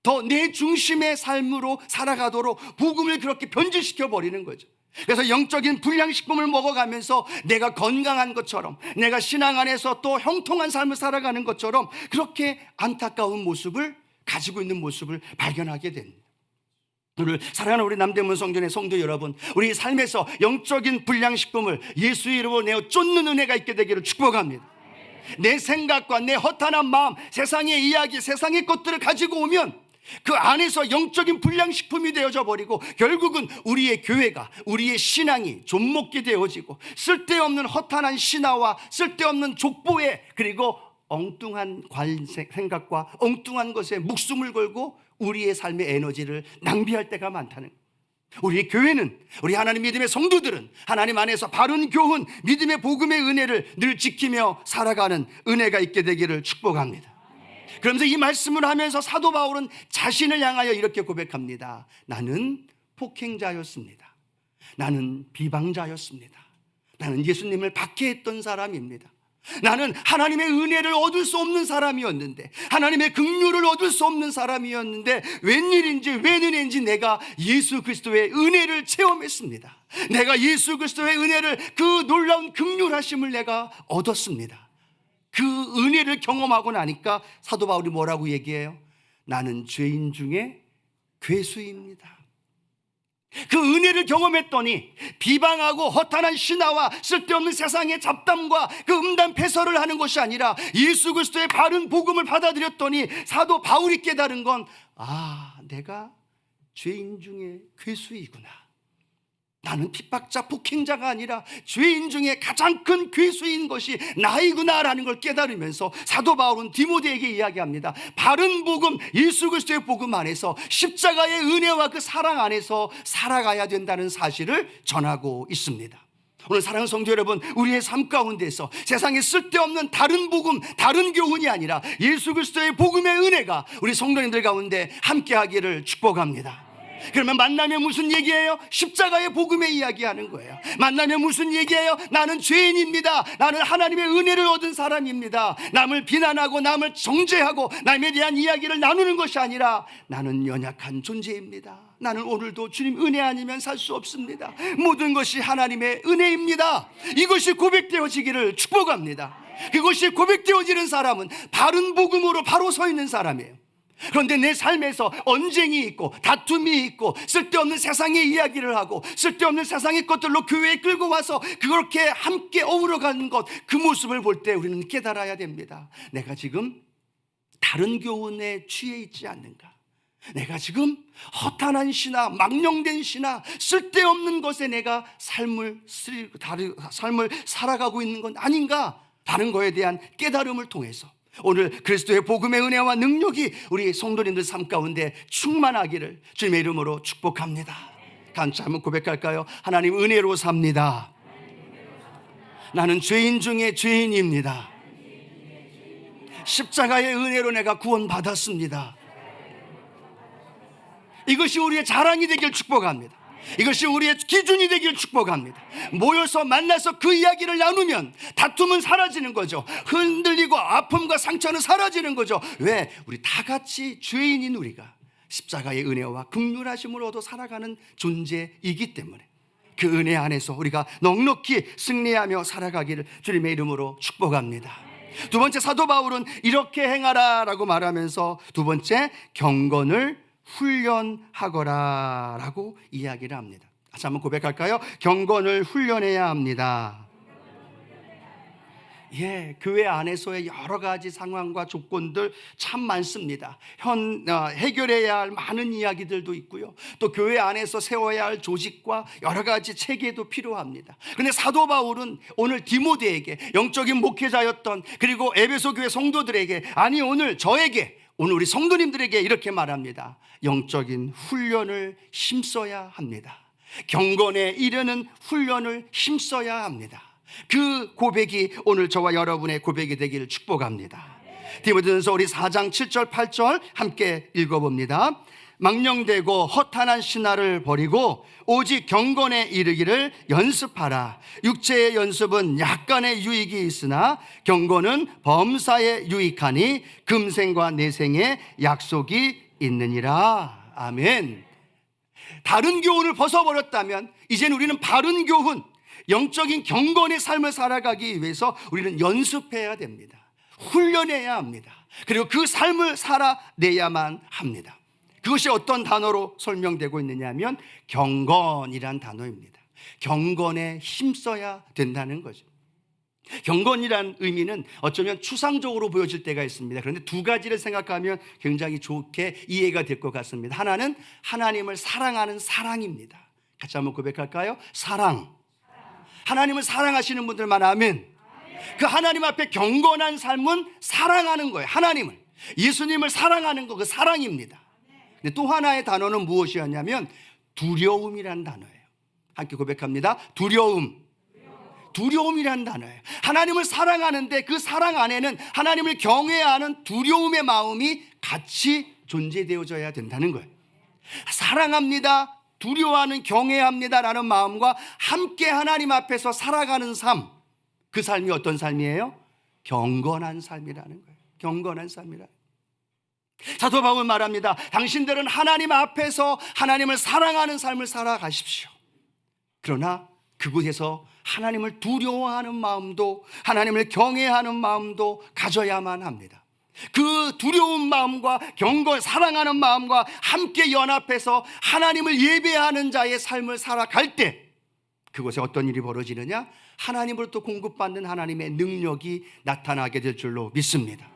더 내 중심의 삶으로 살아가도록 복음을 그렇게 변질시켜 버리는 거죠. 그래서 영적인 불량식품을 먹어가면서 내가 건강한 것처럼, 내가 신앙 안에서 또 형통한 삶을 살아가는 것처럼 그렇게 안타까운 모습을 가지고 있는 모습을 발견하게 됩니다. 오늘 사랑하는 우리 남대문 성전의 성도 여러분, 우리 삶에서 영적인 불량식품을 예수의 이름으로 내어 쫓는 은혜가 있게 되기를 축복합니다. 내 생각과 내 허탄한 마음, 세상의 이야기, 세상의 것들을 가지고 오면 그 안에서 영적인 불량식품이 되어져 버리고 결국은 우리의 교회가, 우리의 신앙이 좀먹게 되어지고 쓸데없는 허탄한 신화와 쓸데없는 족보에, 그리고 엉뚱한 생각과 엉뚱한 것에 목숨을 걸고 우리의 삶의 에너지를 낭비할 때가 많다는 거예요. 우리 교회는, 우리 하나님 믿음의 성도들은 하나님 안에서 바른 교훈, 믿음의 복음의 은혜를 늘 지키며 살아가는 은혜가 있게 되기를 축복합니다. 그러면서 이 말씀을 하면서 사도 바울은 자신을 향하여 이렇게 고백합니다. 나는 폭행자였습니다. 나는 비방자였습니다. 나는 예수님을 박해했던 사람입니다. 나는 하나님의 은혜를 얻을 수 없는 사람이었는데, 하나님의 긍휼을 얻을 수 없는 사람이었는데 웬일인지 웬은혜인지 내가 예수 그리스도의 은혜를 체험했습니다. 내가 예수 그리스도의 은혜를, 그 놀라운 긍휼하심을 내가 얻었습니다. 그 은혜를 경험하고 나니까 사도 바울이 뭐라고 얘기해요? 나는 죄인 중에 괴수입니다. 그 은혜를 경험했더니 비방하고 허탄한 신화와 쓸데없는 세상의 잡담과 그 음담 패설을 하는 것이 아니라 예수 그리스도의 바른 복음을 받아들였더니 사도 바울이 깨달은 건, 내가 죄인 중에 괴수이구나. 나는 핍박자, 폭행자가 아니라 죄인 중에 가장 큰 괴수인 것이 나이구나라는 걸 깨달으면서 사도 바울은 디모데에게 이야기합니다. 바른 복음, 예수 그리스도의 복음 안에서 십자가의 은혜와 그 사랑 안에서 살아가야 된다는 사실을 전하고 있습니다. 오늘 사랑하는 성도 여러분, 우리의 삶 가운데서 세상에 쓸데없는 다른 복음, 다른 교훈이 아니라 예수 그리스도의 복음의 은혜가 우리 성도님들 가운데 함께하기를 축복합니다. 그러면 만나면 무슨 얘기예요? 십자가의 복음의 이야기하는 거예요. 만나면 무슨 얘기예요? 나는 죄인입니다. 나는 하나님의 은혜를 얻은 사람입니다. 남을 비난하고 남을 정죄하고 남에 대한 이야기를 나누는 것이 아니라 나는 연약한 존재입니다. 나는 오늘도 주님 은혜 아니면 살 수 없습니다. 모든 것이 하나님의 은혜입니다. 이것이 고백되어지기를 축복합니다. 그것이 고백되어지는 사람은 바른 복음으로 바로 서 있는 사람이에요. 그런데 내 삶에서 언쟁이 있고 다툼이 있고 쓸데없는 세상의 이야기를 하고 쓸데없는 세상의 것들로 교회에 끌고 와서 그렇게 함께 어우러가는 것, 그 모습을 볼 때 우리는 깨달아야 됩니다. 내가 지금 다른 교훈에 취해 있지 않는가? 내가 지금 허탄한 시나 망령된 시나 쓸데없는 것에 내가 삶을 살아가고 있는 건 아닌가? 라는 거에 대한 깨달음을 통해서 오늘 그리스도의 복음의 은혜와 능력이 우리 성도님들 삶 가운데 충만하기를 주님의 이름으로 축복합니다. 같이 한번 고백할까요? 하나님 은혜로 삽니다. 나는 죄인 중에 죄인입니다. 십자가의 은혜로 내가 구원받았습니다. 이것이 우리의 자랑이 되길 축복합니다. 이것이 우리의 기준이 되길 축복합니다. 모여서 만나서 그 이야기를 나누면 다툼은 사라지는 거죠. 흔들리고 아픔과 상처는 사라지는 거죠. 왜? 우리 다 같이 죄인인 우리가 십자가의 은혜와 긍휼하심을 얻어 살아가는 존재이기 때문에 그 은혜 안에서 우리가 넉넉히 승리하며 살아가기를 주님의 이름으로 축복합니다. 두 번째, 사도 바울은 이렇게 행하라 라고 말하면서 두 번째, 경건을 훈련하거라 라고 이야기를 합니다. 다시 한번 고백할까요? 경건을 훈련해야 합니다. 교회 안에서의 여러 가지 상황과 조건들 참 많습니다. 해결해야 할 많은 이야기들도 있고요. 또 교회 안에서 세워야 할 조직과 여러 가지 체계도 필요합니다. 그런데 사도 바울은 오늘 디모데에게, 영적인 목회자였던, 그리고 에베소 교회 성도들에게, 아니 오늘 저에게, 오늘 우리 성도님들에게 이렇게 말합니다. 영적인 훈련을 힘써야 합니다. 경건에 이르는 훈련을 힘써야 합니다. 그 고백이 오늘 저와 여러분의 고백이 되기를 축복합니다. 디모데전서 우리 4장 7절 8절 함께 읽어봅니다. 망령되고 허탄한 신화를 버리고 오직 경건에 이르기를 연습하라. 육체의 연습은 약간의 유익이 있으나 경건은 범사에 유익하니 금생과 내생에 약속이 있느니라. 아멘. 다른 교훈을 벗어버렸다면 이제는 우리는 바른 교훈, 영적인 경건의 삶을 살아가기 위해서 우리는 연습해야 됩니다. 훈련해야 합니다. 그리고 그 삶을 살아내야만 합니다. 그것이 어떤 단어로 설명되고 있느냐 하면 경건이란 단어입니다. 경건에 힘써야 된다는 거죠. 경건이란 의미는 어쩌면 추상적으로 보여질 때가 있습니다. 그런데 두 가지를 생각하면 굉장히 좋게 이해가 될 것 같습니다. 하나는 하나님을 사랑하는 사랑입니다. 같이 한번 고백할까요? 사랑. 하나님을 사랑하시는 분들만 아멘. 그 하나님 앞에 경건한 삶은 사랑하는 거예요. 하나님을, 예수님을 사랑하는 거, 그 사랑입니다. 근데 또 하나의 단어는 무엇이었냐면 두려움이란 단어예요. 함께 고백합니다. 두려움이란 단어예요. 하나님을 사랑하는데 그 사랑 안에는 하나님을 경외하는 두려움의 마음이 같이 존재되어져야 된다는 거예요. 사랑합니다, 두려워하는, 경외합니다라는 마음과 함께 하나님 앞에서 살아가는 삶, 그 삶이 어떤 삶이에요? 경건한 삶이라는 거예요. 경건한 삶이라. 사도 바울 말합니다. 당신들은 하나님 앞에서 하나님을 사랑하는 삶을 살아가십시오. 그러나 그곳에서 하나님을 두려워하는 마음도, 하나님을 경외하는 마음도 가져야만 합니다. 그 두려운 마음과 경건, 사랑하는 마음과 함께 연합해서 하나님을 예배하는 자의 삶을 살아갈 때 그곳에 어떤 일이 벌어지느냐? 하나님으로부터 공급받는 하나님의 능력이 나타나게 될 줄로 믿습니다.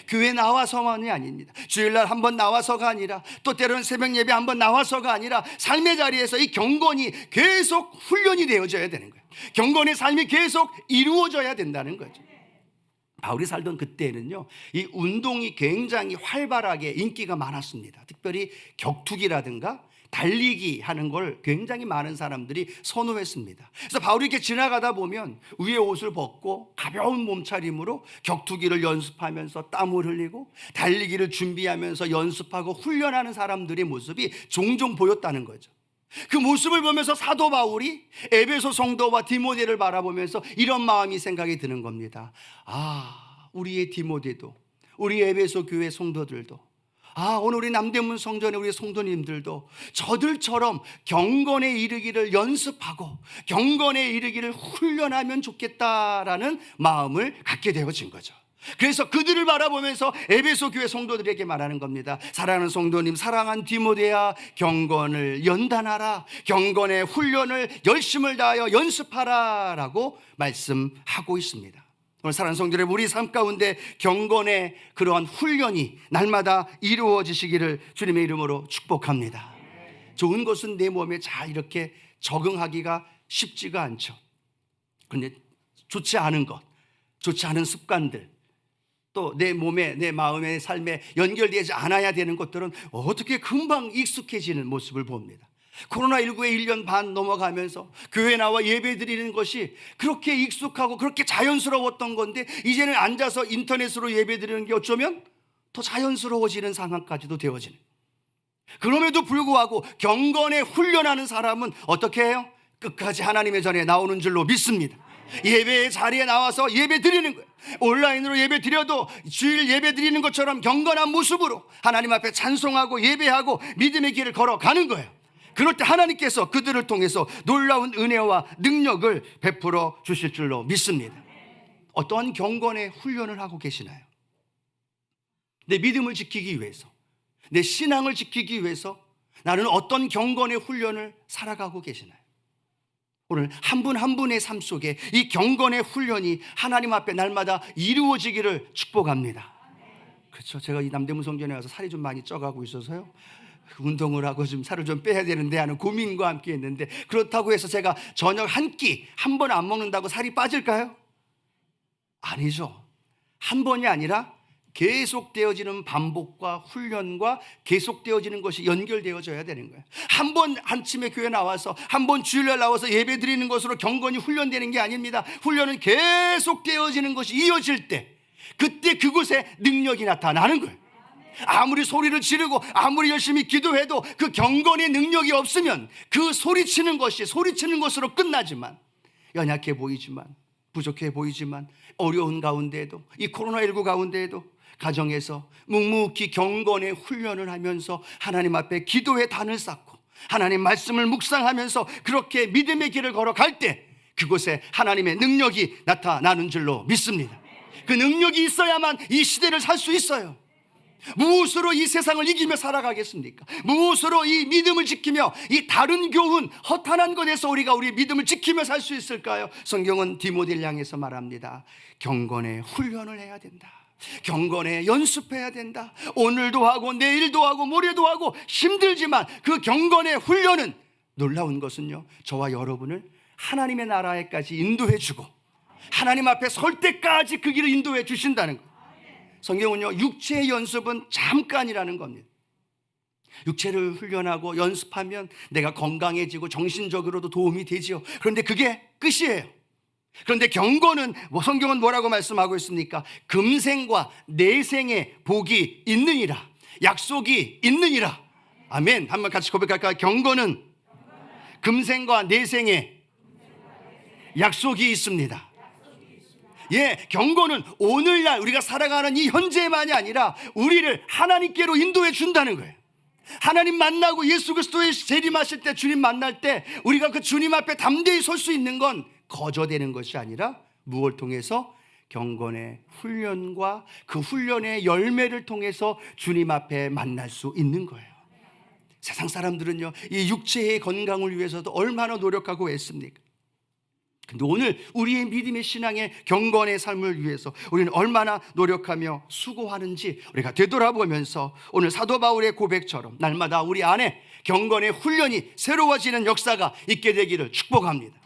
교회 나와서만이 아닙니다. 주일날 한번 나와서가 아니라, 또 때로는 새벽 예배 한번 나와서가 아니라 삶의 자리에서 이 경건이 계속 훈련이 되어져야 되는 거예요. 경건의 삶이 계속 이루어져야 된다는 거죠. 바울이 살던 그때는요, 이 운동이 굉장히 활발하게 인기가 많았습니다. 특별히 격투기라든가 달리기 하는 걸 굉장히 많은 사람들이 선호했습니다. 그래서 바울이 이렇게 지나가다 보면 위에 옷을 벗고 가벼운 몸차림으로 격투기를 연습하면서 땀을 흘리고 달리기를 준비하면서 연습하고 훈련하는 사람들의 모습이 종종 보였다는 거죠. 그 모습을 보면서 사도 바울이 에베소 성도와 디모데를 바라보면서 이런 마음이 생각이 드는 겁니다. 우리의 디모데도, 우리 에베소 교회 성도들도, 오늘 우리 남대문 성전의 우리 성도님들도 저들처럼 경건에 이르기를 연습하고 경건에 이르기를 훈련하면 좋겠다라는 마음을 갖게 되어진 거죠. 그래서 그들을 바라보면서 에베소 교회 성도들에게 말하는 겁니다. 사랑하는 성도님, 사랑한 디모데야, 경건을 연단하라, 경건의 훈련을 열심을 다하여 연습하라 라고 말씀하고 있습니다. 오늘 사랑하는 성도들, 우리 삶 가운데 경건의 그러한 훈련이 날마다 이루어지시기를 주님의 이름으로 축복합니다. 좋은 것은 내 몸에 잘 이렇게 적응하기가 쉽지가 않죠. 그런데 좋지 않은 것, 좋지 않은 습관들, 또 내 몸에, 내 마음의 삶에 연결되지 않아야 되는 것들은 어떻게 금방 익숙해지는 모습을 봅니다. 코로나19에 1년 반 넘어가면서 교회 나와 예배 드리는 것이 그렇게 익숙하고 그렇게 자연스러웠던 건데 이제는 앉아서 인터넷으로 예배 드리는 게 어쩌면 더 자연스러워지는 상황까지도 되어지는, 그럼에도 불구하고 경건에 훈련하는 사람은 어떻게 해요? 끝까지 하나님의 전에 나오는 줄로 믿습니다. 예배의 자리에 나와서 예배 드리는 거예요. 온라인으로 예배 드려도 주일 예배 드리는 것처럼 경건한 모습으로 하나님 앞에 찬송하고 예배하고 믿음의 길을 걸어가는 거예요. 그럴 때 하나님께서 그들을 통해서 놀라운 은혜와 능력을 베풀어 주실 줄로 믿습니다. 어떠한 경건의 훈련을 하고 계시나요? 내 믿음을 지키기 위해서, 내 신앙을 지키기 위해서 나는 어떤 경건의 훈련을 살아가고 계시나요? 오늘 한 분 한 분의 삶 속에 이 경건의 훈련이 하나님 앞에 날마다 이루어지기를 축복합니다. 그렇죠. 제가 이 남대문 성전에 와서 살이 좀 많이 쪄가고 있어서요, 운동을 하고 좀 살을 좀 빼야 되는데 하는 고민과 함께 했는데, 그렇다고 해서 제가 저녁 한 끼 한 번 안 먹는다고 살이 빠질까요? 아니죠. 한 번이 아니라 계속되어지는 반복과 훈련과 계속되어지는 것이 연결되어져야 되는 거예요. 한 번 아침에 교회 나와서 한 번 주일날 나와서 예배 드리는 것으로 경건이 훈련되는 게 아닙니다. 훈련은 계속되어지는 것이 이어질 때, 그때 그곳에 능력이 나타나는 거예요. 아무리 소리를 지르고 아무리 열심히 기도해도 그 경건의 능력이 없으면 그 소리치는 것으로 끝나지만, 연약해 보이지만, 부족해 보이지만, 어려운 가운데에도, 이 코로나19 가운데에도 가정에서 묵묵히 경건의 훈련을 하면서 하나님 앞에 기도의 단을 쌓고 하나님 말씀을 묵상하면서 그렇게 믿음의 길을 걸어갈 때 그곳에 하나님의 능력이 나타나는 줄로 믿습니다. 그 능력이 있어야만 이 시대를 살 수 있어요. 무엇으로 이 세상을 이기며 살아가겠습니까? 무엇으로 이 믿음을 지키며 이 다른 교훈, 허탄한 것에서 우리가 우리 믿음을 지키며 살 수 있을까요? 성경은 디모데를 향해서 말합니다. 경건의 훈련을 해야 된다. 경건에 연습해야 된다. 오늘도 하고 내일도 하고 모레도 하고 힘들지만 그 경건의 훈련은, 놀라운 것은요, 저와 여러분을 하나님의 나라에까지 인도해 주고 하나님 앞에 설 때까지 그 길을 인도해 주신다는 것. 성경은요, 육체의 연습은 잠깐이라는 겁니다. 육체를 훈련하고 연습하면 내가 건강해지고 정신적으로도 도움이 되지요. 그런데 그게 끝이에요. 그런데 경건은 성경은 뭐라고 말씀하고 있습니까? 금생과 내생의 복이 있느니라, 약속이 있느니라. 아멘. 한번 같이 고백할까요? 경건은 금생과 내생의 약속이 있습니다. 예, 경건은 오늘날 우리가 살아가는 이 현재만이 아니라 우리를 하나님께로 인도해 준다는 거예요. 하나님 만나고 예수 그리스도의 재림하실 때, 주님 만날 때 우리가 그 주님 앞에 담대히 설 수 있는 건 거저되는 것이 아니라 무엇을 통해서? 경건의 훈련과 그 훈련의 열매를 통해서 주님 앞에 만날 수 있는 거예요. 세상 사람들은요, 이 육체의 건강을 위해서도 얼마나 노력하고 애씁니까? 근데 오늘 우리의 믿음의 신앙의 경건의 삶을 위해서 우리는 얼마나 노력하며 수고하는지 우리가 되돌아보면서 오늘 사도 바울의 고백처럼 날마다 우리 안에 경건의 훈련이 새로워지는 역사가 있게 되기를 축복합니다.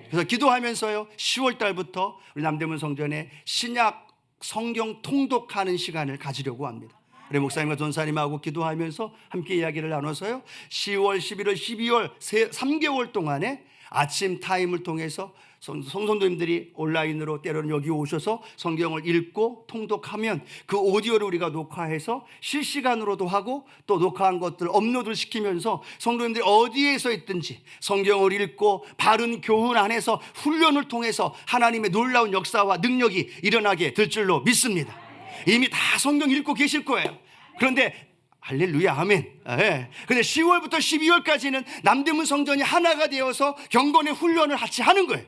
그래서 기도하면서요, 10월 달부터 우리 남대문 성전에 신약 성경 통독하는 시간을 가지려고 합니다. 우리 목사님과 전사님하고 기도하면서 함께 이야기를 나눠서요, 10월, 11월, 12월 3개월 동안에 아침 타임을 통해서 성도님들이 온라인으로 때로는 여기 오셔서 성경을 읽고 통독하면 그 오디오를 우리가 녹화해서 실시간으로도 하고 또 녹화한 것들을 업로드를 시키면서 성도님들이 어디에서 있든지 성경을 읽고 바른 교훈 안에서 훈련을 통해서 하나님의 놀라운 역사와 능력이 일어나게 될 줄로 믿습니다. 이미 다 성경 읽고 계실 거예요. 그런데 할렐루야, 아멘. 근데 10월부터 12월까지는 남대문 성전이 하나가 되어서 경건의 훈련을 같이 하는 거예요.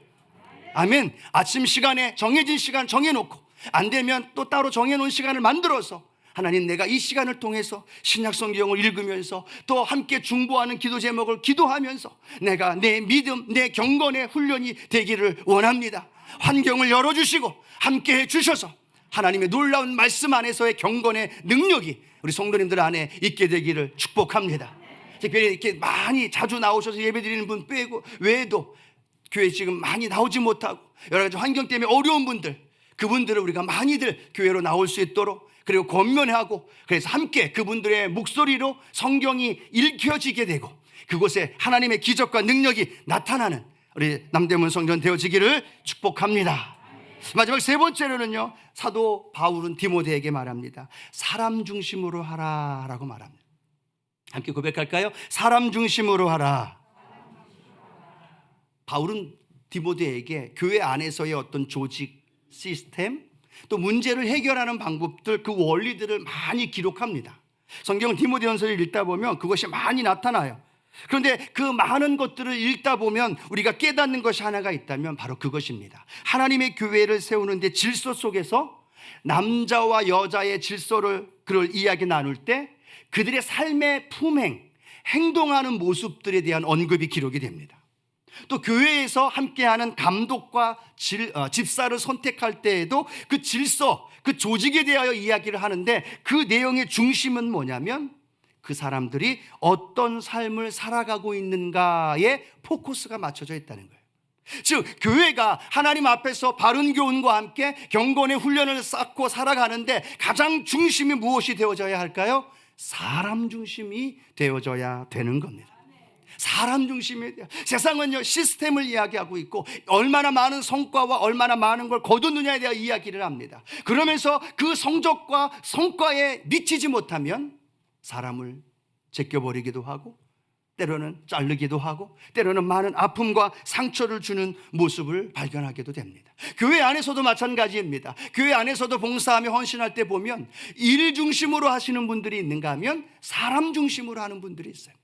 아멘. 아침 시간에 정해진 시간 정해놓고, 안 되면 또 따로 정해놓은 시간을 만들어서 하나님, 내가 이 시간을 통해서 신약 성경을 읽으면서 또 함께 중보하는 기도 제목을 기도하면서 내가 내 믿음, 내 경건의 훈련이 되기를 원합니다. 환경을 열어주시고 함께 해주셔서 하나님의 놀라운 말씀 안에서의 경건의 능력이 우리 성도님들 안에 있게 되기를 축복합니다. 특별히 이렇게 많이 자주 나오셔서 예배드리는 분 빼고 외에도 교회 지금 많이 나오지 못하고 여러 가지 환경 때문에 어려운 분들, 그분들을 우리가 많이들 교회로 나올 수 있도록, 그리고 권면하고, 그래서 함께 그분들의 목소리로 성경이 읽혀지게 되고 그곳에 하나님의 기적과 능력이 나타나는 우리 남대문 성전 되어지기를 축복합니다. 마지막 세 번째로는요, 사도 바울은 디모데에게 말합니다. 사람 중심으로 하라라고 말합니다. 함께 고백할까요? 사람 중심으로 하라. 바울은 디모데에게 교회 안에서의 어떤 조직, 시스템, 또 문제를 해결하는 방법들, 그 원리들을 많이 기록합니다. 성경은 디모데전서를 읽다 보면 그것이 많이 나타나요. 그런데 그 많은 것들을 읽다 보면 우리가 깨닫는 것이 하나가 있다면 바로 그것입니다. 하나님의 교회를 세우는데 질서 속에서 남자와 여자의 질서를 그걸 이야기 나눌 때 그들의 삶의 품행, 행동하는 모습들에 대한 언급이 기록이 됩니다. 또 교회에서 함께하는 감독과 집사를 선택할 때에도 그 질서, 그 조직에 대하여 이야기를 하는데 그 내용의 중심은 뭐냐면 그 사람들이 어떤 삶을 살아가고 있는가에 포커스가 맞춰져 있다는 거예요. 즉 교회가 하나님 앞에서 바른 교훈과 함께 경건의 훈련을 쌓고 살아가는데 가장 중심이 무엇이 되어져야 할까요? 사람 중심이 되어져야 되는 겁니다. 사람 중심이 돼요. 세상은요 시스템을 이야기하고 있고 얼마나 많은 성과와 얼마나 많은 걸 거두느냐에 대한 이야기를 합니다. 그러면서 그 성적과 성과에 미치지 못하면 사람을 제껴버리기도 하고 때로는 자르기도 하고 때로는 많은 아픔과 상처를 주는 모습을 발견하게도 됩니다. 교회 안에서도 마찬가지입니다. 교회 안에서도 봉사하며 헌신할 때 보면 일 중심으로 하시는 분들이 있는가 하면 사람 중심으로 하는 분들이 있어요.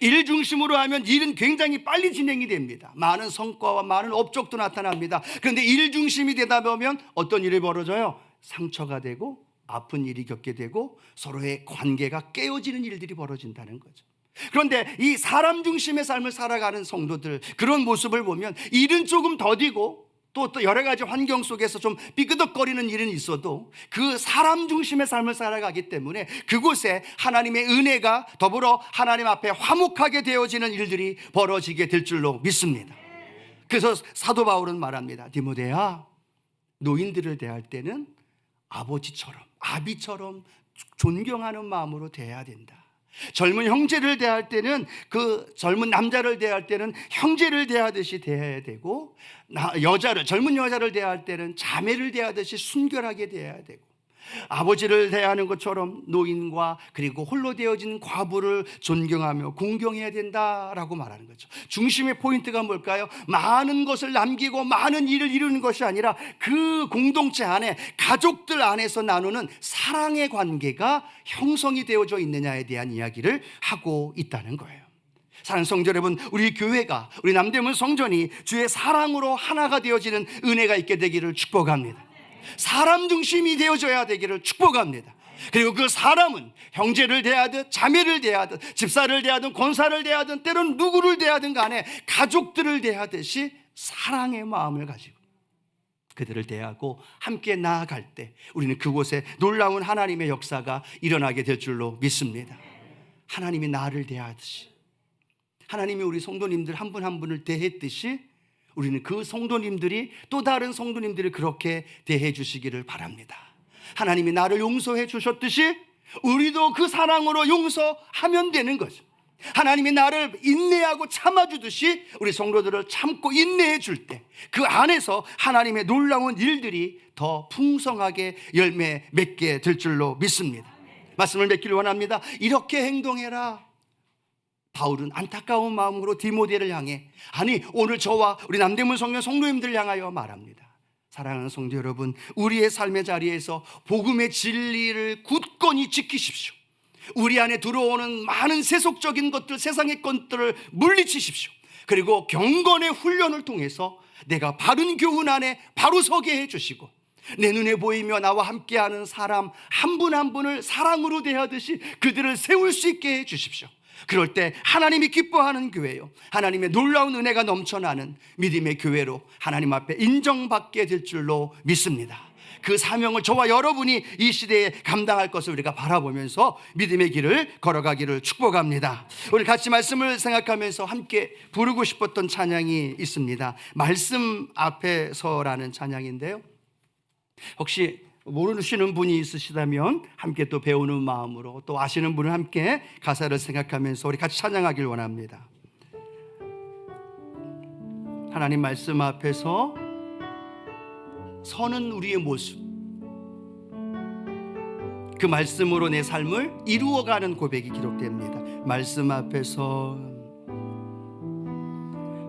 일 중심으로 하면 일은 굉장히 빨리 진행이 됩니다. 많은 성과와 많은 업적도 나타납니다. 그런데 일 중심이 되다 보면 어떤 일이 벌어져요? 상처가 되고 아픈 일이 겪게 되고 서로의 관계가 깨어지는 일들이 벌어진다는 거죠. 그런데 이 사람 중심의 삶을 살아가는 성도들, 그런 모습을 보면 일은 조금 더디고 또 여러 가지 환경 속에서 좀 삐그덕거리는 일은 있어도 그 사람 중심의 삶을 살아가기 때문에 그곳에 하나님의 은혜가 더불어 하나님 앞에 화목하게 되어지는 일들이 벌어지게 될 줄로 믿습니다. 그래서 사도 바울은 말합니다. 디모데야, 노인들을 대할 때는 아버지처럼, 아비처럼 존경하는 마음으로 대해야 된다. 젊은 형제를 대할 때는 그 젊은 남자를 대할 때는 형제를 대하듯이 대해야 되고 젊은 여자를 대할 때는 자매를 대하듯이 순결하게 대해야 되고 아버지를 대하는 것처럼 노인과 그리고 홀로 되어진 과부를 존경하며 공경해야 된다라고 말하는 거죠. 중심의 포인트가 뭘까요? 많은 것을 남기고 많은 일을 이루는 것이 아니라 그 공동체 안에 가족들 안에서 나누는 사랑의 관계가 형성이 되어져 있느냐에 대한 이야기를 하고 있다는 거예요. 사랑하는 성도 여러분, 우리 교회가, 우리 남대문 성전이 주의 사랑으로 하나가 되어지는 은혜가 있게 되기를 축복합니다. 사람 중심이 되어져야 되기를 축복합니다. 그리고 그 사람은 형제를 대하든 자매를 대하든 집사를 대하든 권사를 대하든 때로는 누구를 대하든 간에 가족들을 대하듯이 사랑의 마음을 가지고 그들을 대하고 함께 나아갈 때 우리는 그곳에 놀라운 하나님의 역사가 일어나게 될 줄로 믿습니다. 하나님이 나를 대하듯이, 하나님이 우리 성도님들 한 분 한 분을 대했듯이 우리는 그 성도님들이 또 다른 성도님들을 그렇게 대해 주시기를 바랍니다. 하나님이 나를 용서해 주셨듯이 우리도 그 사랑으로 용서하면 되는 거죠. 하나님이 나를 인내하고 참아주듯이 우리 성도들을 참고 인내해 줄 때 그 안에서 하나님의 놀라운 일들이 더 풍성하게 열매 맺게 될 줄로 믿습니다. 말씀을 맺기를 원합니다. 이렇게 행동해라. 바울은 안타까운 마음으로 디모데를 향해, 아니 오늘 저와 우리 남대문 성령 성도님들 향하여 말합니다. 사랑하는 성도 여러분, 우리의 삶의 자리에서 복음의 진리를 굳건히 지키십시오. 우리 안에 들어오는 많은 세속적인 것들, 세상의 것들을 물리치십시오. 그리고 경건의 훈련을 통해서 내가 바른 교훈 안에 바로 서게 해주시고, 내 눈에 보이며 나와 함께하는 사람 한 분 한 분을 사랑으로 대하듯이 그들을 세울 수 있게 해주십시오. 그럴 때 하나님이 기뻐하는 교회요, 하나님의 놀라운 은혜가 넘쳐나는 믿음의 교회로 하나님 앞에 인정받게 될 줄로 믿습니다. 그 사명을 저와 여러분이 이 시대에 감당할 것을 우리가 바라보면서 믿음의 길을 걸어가기를 축복합니다. 오늘 같이 말씀을 생각하면서 함께 부르고 싶었던 찬양이 있습니다. 말씀 앞에서라는 찬양인데요, 혹시 모르시는 분이 있으시다면 함께 또 배우는 마음으로, 또 아시는 분은 함께 가사를 생각하면서 우리 같이 찬양하길 원합니다. 하나님 말씀 앞에서 서는 우리의 모습, 그 말씀으로 내 삶을 이루어가는 고백이 기록됩니다. 말씀 앞에서,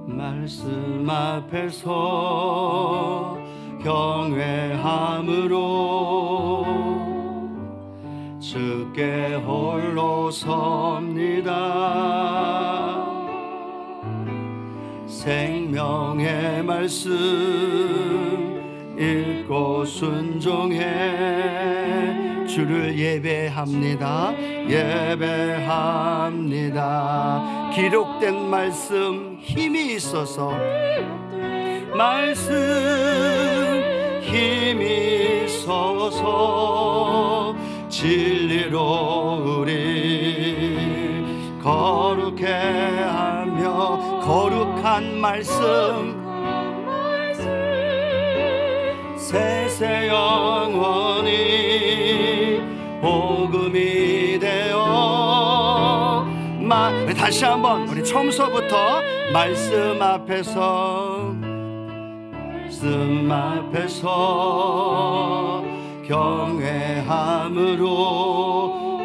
말씀 앞에서 경외함으로 주께 홀로 섭니다. 생명의 말씀 읽고 순종해 주를 예배합니다. 예배합니다. 기록된 말씀 힘이 있어서, 말씀 힘이 있어서 진리로 우리 거룩해 하며, 거룩한 말씀 세세 영원히 복음이 되어 다시 한번 우리 처음서부터 말씀 앞에서, 말씀 앞에서 경외함으로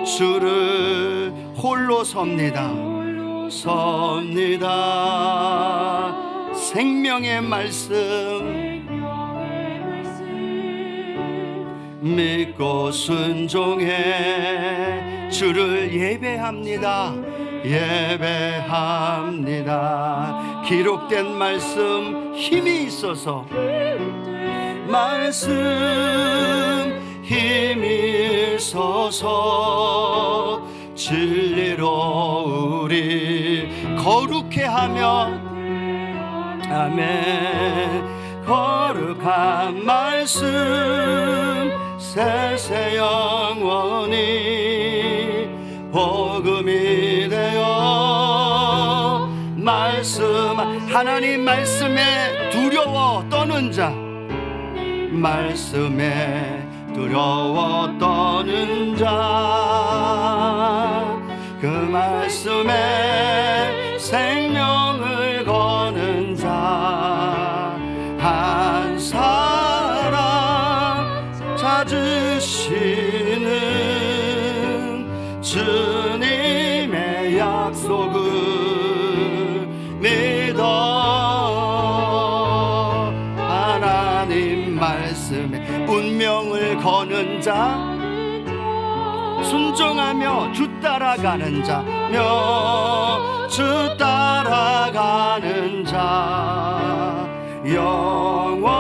주를 홀로 섭니다. 섭니다. 생명의 말씀 믿고 순종해 주를 예배합니다. 예배합니다. 기록된 말씀 힘이 있어서, 말씀 힘이 있어서 진리로 우리 거룩해 하며, 아멘. 거룩한 말씀 세세 영원히 복음이 되어, 말씀 하나님 말씀에 두려워 떠는 자, 말씀에 두려워 떠는 자, 그 말씀에 생명을 거는 자 한 사람 찾으시는 주님의 약속을 믿어. 하나님 말씀에 운명을 거는 자, 순종하며 주 따라가는 자며 주 따라가는 자, 영원한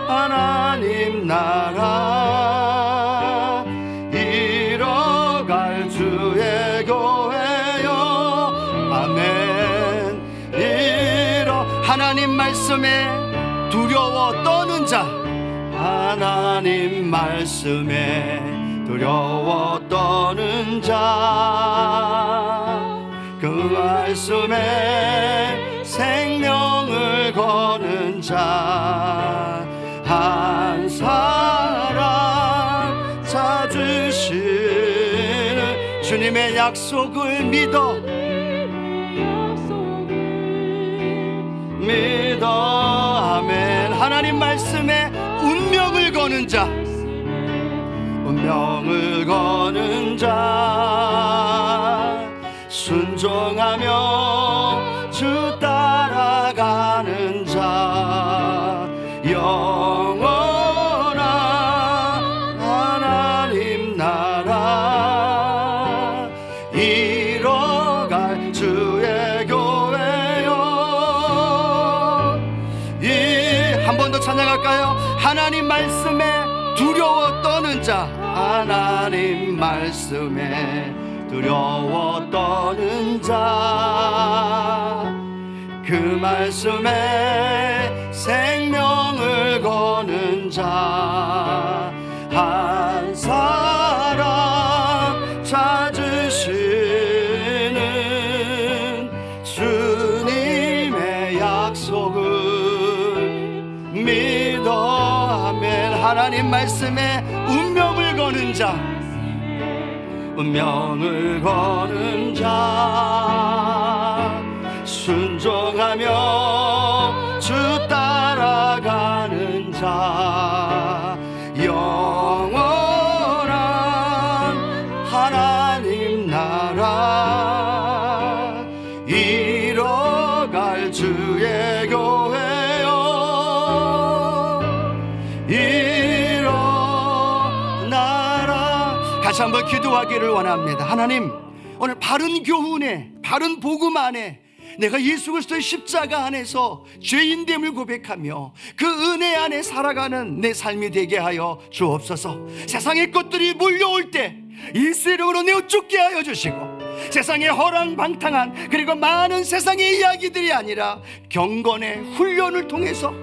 하나님 나라 이뤄갈 주의 교회여. 아멘. 하나님 말씀에 두려워 떠는 자, 하나님 말씀에 두려워 떠는 자, 그 말씀에 생명을 거는 자 한 사람 주님의 약속을 믿어 아멘. 하나님 말씀에 운명을 거는 자, 운명을 거는 자, 순종하며 주 따라가는 자, 영원한 하나님 나라 이뤄갈 주의 교회요. 한 번 더 찬양할까요? 하나님 말씀에 두려워 떠는 자, 하나님 말씀에 두려워 떠는 자, 그 말씀에 생명을 거는 자, 한 사람 찾으시는 주님의 약속을 믿어 아멘. 하나님 말씀에 운명을 거는 자, 운명을 거는 자, 순종하며 주 따라가는 자, 영원한 하나님 나라 이뤄갈 주의 교회요. 일어나라. 같이 한번 기도하기를 원합니다. 하나님, 오늘 바른 교훈에, 바른 복음 안에 내가 예수 그리스도의 십자가 안에서 죄인됨을 고백하며 그 은혜 안에 살아가는 내 삶이 되게 하여 주옵소서. 세상의 것들이 몰려올 때 예수 이름으로 내어 쫓게 하여 주시고, 세상의 허랑방탕한 그리고 많은 세상의 이야기들이 아니라 경건의 훈련을 통해서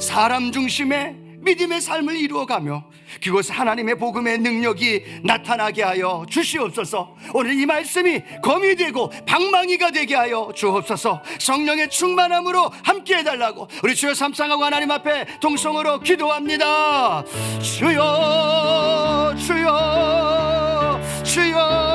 사람 중심의 믿음의 삶을 이루어가며 그곳에 하나님의 복음의 능력이 나타나게 하여 주시옵소서. 오늘 이 말씀이 검이 되고 방망이가 되게 하여 주옵소서. 성령의 충만함으로 함께 해달라고 우리 주여 삼상하고 하나님 앞에 동성으로 기도합니다. 주여 주여 주여.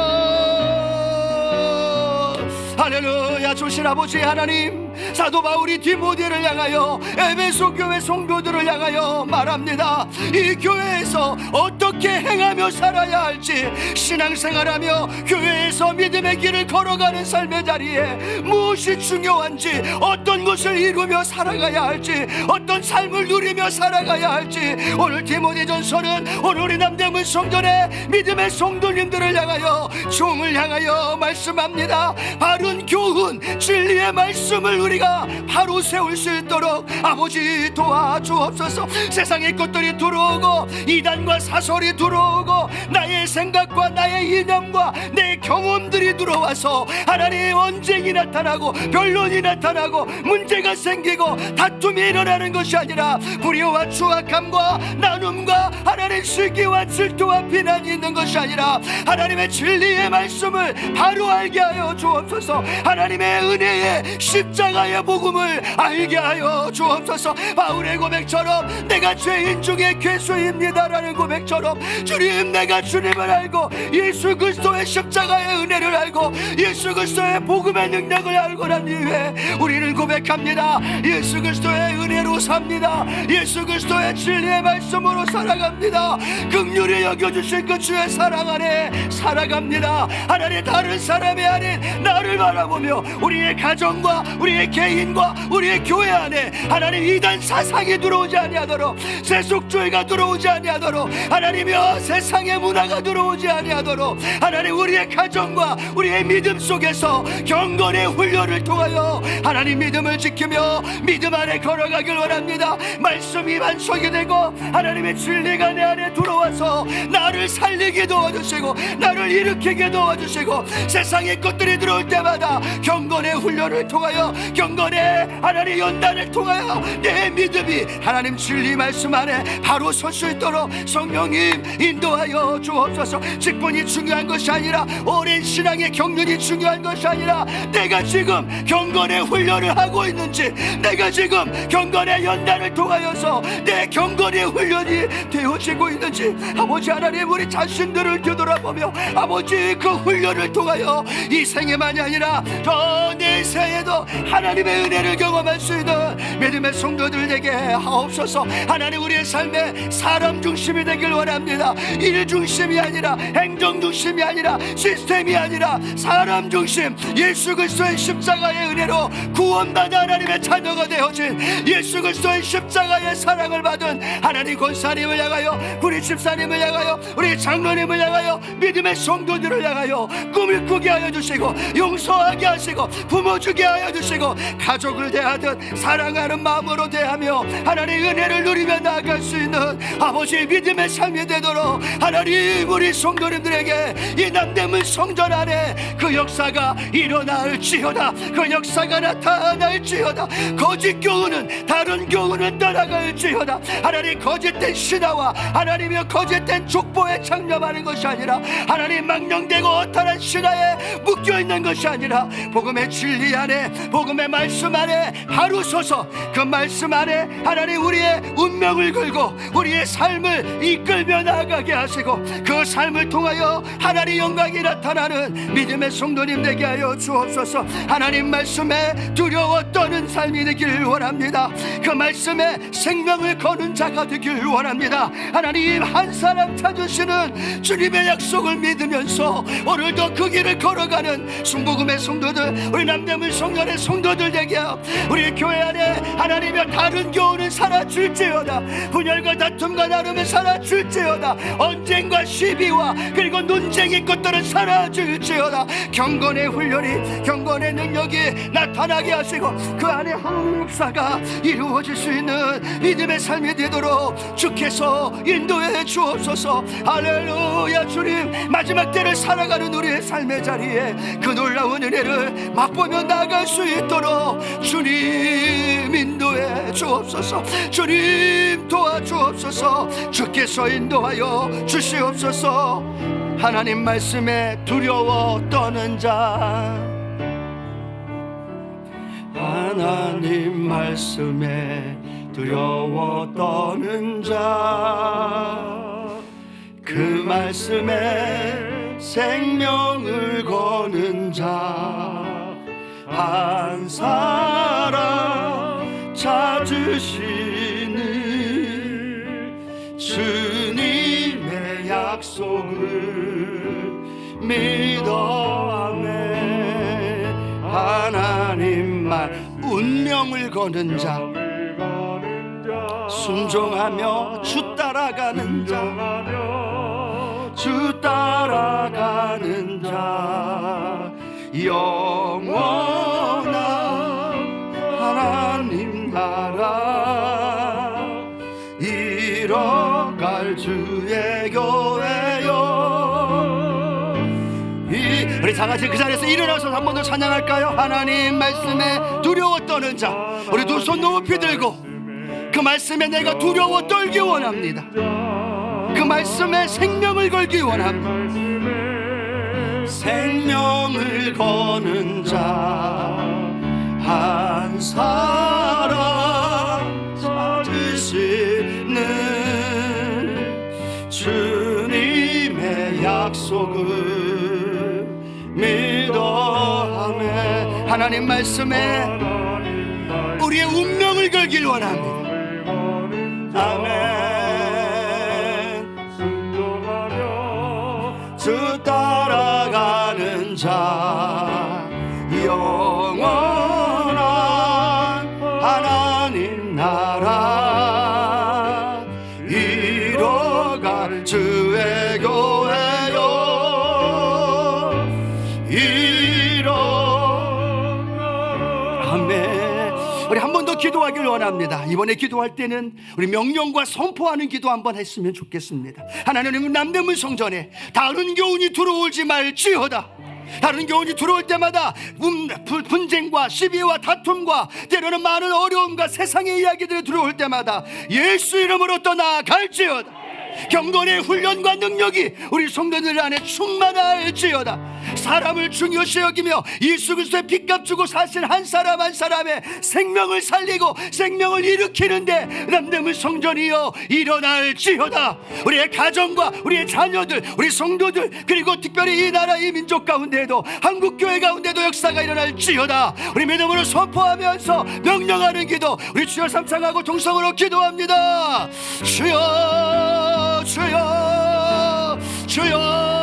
할렐루야. 조신 아버지 하나님, 사도 바울이 디모데를 향하여 에베소 교회 성도들을 향하여 말합니다. 이 교회에서 어떻게 행하며 살아야 할지, 신앙생활하며 교회에서 믿음의 길을 걸어가는 삶의 자리에 무엇이 중요한지, 어떤 것을 이루며 살아가야 할지, 어떤 삶을 누리며 살아가야 할지, 오늘 디모데전서는 오늘 우리 남대문 성전의 믿음의 성도님들을 향하여, 종을 향하여 말씀합니다. 바른 교훈, 진리의 말씀을 우리가 바로 세울 수 있도록 아버지 도와주옵소서. 세상의 것들이 들어오고 이단과 사설이 들어오고 나의 생각과 나의 이념과 내 경험들이 들어와서 하나님의 언쟁이 나타나고 변론이 나타나고 문제가 생기고 다툼이 일어나는 것이 아니라 불의와 추악함과 나눔과 하나님의 시기와 질투와 비난이 있는 것이 아니라 하나님의 진리의 말씀을 바로 알게 하여 주옵소서. 하나님의 은혜의 십자가의 복음을 알게 하여 주옵소서. 바울의 고백처럼 내가 죄인 중에 괴수입니다라는 고백처럼, 주님, 내가 주님을 알고 예수 그리스도의 십자가의 은혜를 알고 예수 그리스도의 복음의 능력을 알고 난 이후에 우리는 고백합니다. 예수 그리스도의 은혜로 삽니다. 예수 그리스도의 진리의 말씀으로 살아갑니다. 긍휼히 여겨주신 그 주의 사랑 안에 살아갑니다. 하나님, 다른 사람이 아닌 나를 바라보며 우리의 가정과 우리의 개인과 우리의 교회 안에 하나님 이단 사상이 들어오지 아니하도록, 세속주의가 들어오지 아니하도록, 하나님이여 세상의 문화가 들어오지 아니하도록, 하나님 우리의 가정과 우리의 믿음 속에서 경건의 훈련을 통하여 하나님 믿음을 지키며 믿음 안에 걸어가길 원합니다. 말씀이 반석이 되고 하나님의 진리가 내 안에 들어와서 나를 살리게 도와주시고 나를 일으키게 도와주시고 세상의 것들이 들어올 때마다 경건의 훈련을 훈련을 통하여 경건의 하나님 연단을 통하여 내 믿음이 하나님 진리 말씀 안에 바로 설 수 있도록 성령님 인도하여 주옵소서. 직분이 중요한 것이 아니라 오랜 신앙의 경륜이 중요한 것이 아니라 내가 지금 경건의 훈련을 하고 있는지, 내가 지금 경건의 연단을 통하여서 내 경건의 훈련이 되어지고 있는지, 아버지 하나님 우리 자신들을 되돌아보며 아버지 그 훈련을 통하여 이 생에만이 아니라 더 내세에도 하나님의 은혜를 경험할 수 있는 믿음의 성도들 되게 하옵소서. 하나님 우리의 삶에 사람 중심이 되길 원합니다. 일 중심이 아니라, 행정 중심이 아니라, 시스템이 아니라 사람 중심, 예수 그리스도의 십자가의 은혜로 구원받은 하나님의 자녀가 되어진 예수 그리스도의 십자가의 사랑을 받은 하나님 권사님을 향하여, 우리 집사님을 향하여, 우리 장로님을 향하여, 믿음의 성도들을 향하여 꿈을 꾸게 하여 주시고 용서하게 하시고 부모주게 하여 주시고 가족을 대하듯 사랑하는 마음으로 대하며 하나님 은혜를 누리며 나아갈 수 있는 아버지의 믿음의 삶이 되도록 하나님 우리 성도님들에게 이 남대문 성전 안에 그 역사가 일어날지어다. 그 역사가 나타날지어다. 거짓 교훈은 다른 교훈은 떠나갈지어다. 하나님 거짓된 신화와 하나님의 거짓된 족보에 창념하는 것이 아니라, 하나님 망령되고 허탄한 신화에 묶여있는 것이 아니라 복음의 진리 안에, 복음의 말씀 안에 바로 서서 그 말씀 안에 하나님 우리의 운명을 걸고 우리의 삶을 이끌며 나아가게 하시고 그 삶을 통하여 하나님 영광이 나타나는 믿음의 성도님 되게 하여 주옵소서. 하나님 말씀에 두려워 떠는 삶이 되길 원합니다. 그 말씀에 생명을 거는 자가 되길 원합니다. 하나님 한 사람 찾으시는 주님의 약속을 믿으면서 오늘도 그 길을 걸어가는 순복음의 성도들, 우리 남대문 성전의 성도들 되게 하옵. 우리 교회 안에 하나님의 다른 교훈은 사라질지어다. 분열과 다툼과 나눔은 사라질지어다. 언쟁과 시비와 그리고 논쟁의 것들은 사라질지어다. 경건의 훈련이, 경건의 능력이 나타나게 하시고 그 안에 하나님의 역사가 이루어질 수 있는 믿음의 삶이 되도록 주께서 인도해 주옵소서. 할렐루야. 주님 마지막 때를 살아가는 우리의 삶의 자리에 그 놀라운 은혜를 맛보며 나아갈 수 있도록 주님 인도해 주옵소서. 주님 도와주옵소서. 주께서 인도하여 주시옵소서. 하나님 말씀에 두려워 떠는 자, 하나님 말씀에 두려워 떠는 자, 그 말씀에 생명을 거는 자, 한 사람 찾으시는 주님의 약속을 믿어. 아멘. 하나님 말 운명을 거는 자, 순종하며 주 따라가는 자, 주 따라가는 자, 영원한 하나님 나라 이뤄갈 주의 교회요. 우리 다같이 그 자리에서 일어나서 한 번 더 찬양할까요? 하나님 말씀에 두려워 떠는 자, 우리 두 손 높이 들고 그 말씀에 내가 두려워 떨기 원합니다. 그 말씀에 생명을 걸기 원합니다. 생명을 거는 자, 한 사람 찾으시는 주님의 약속을 믿어. 아멘. 하나님 말씀에 우리의 운명을 걸길 원합니다. 아멘. 주 따라가는 자, 영원한 하나님 나라 이뤄갈 주의 교회요. 아멘. 우리 한 번 더 기도하길 원합니다. 이번에 기도할 때는 우리 명령과 선포하는 기도 한번 했으면 좋겠습니다. 하나님 남대문 성전에 다른 교훈이 들어오지 말지어다. 다른 교훈이 들어올 때마다 분쟁과 시비와 다툼과 때로는 많은 어려움과 세상의 이야기들이 들어올 때마다 예수 이름으로 떠나갈지어다. 경건의 훈련과 능력이 우리 성도들 안에 충만할지어다. 사람을 중요시 여기며 예수 그리스도의 빚값 주고 사신 한 사람 한 사람의 생명을 살리고 생명을 일으키는데 남대문 성전이여 일어날지어다. 우리의 가정과 우리의 자녀들, 우리 성도들, 그리고 특별히 이 나라 이 민족 가운데에도 한국교회 가운데도 역사가 일어날지어다. 우리 믿음으로 선포하면서 명령하는 기도, 우리 주여 삼창하고 동성으로 기도합니다. 주여 주여 주여.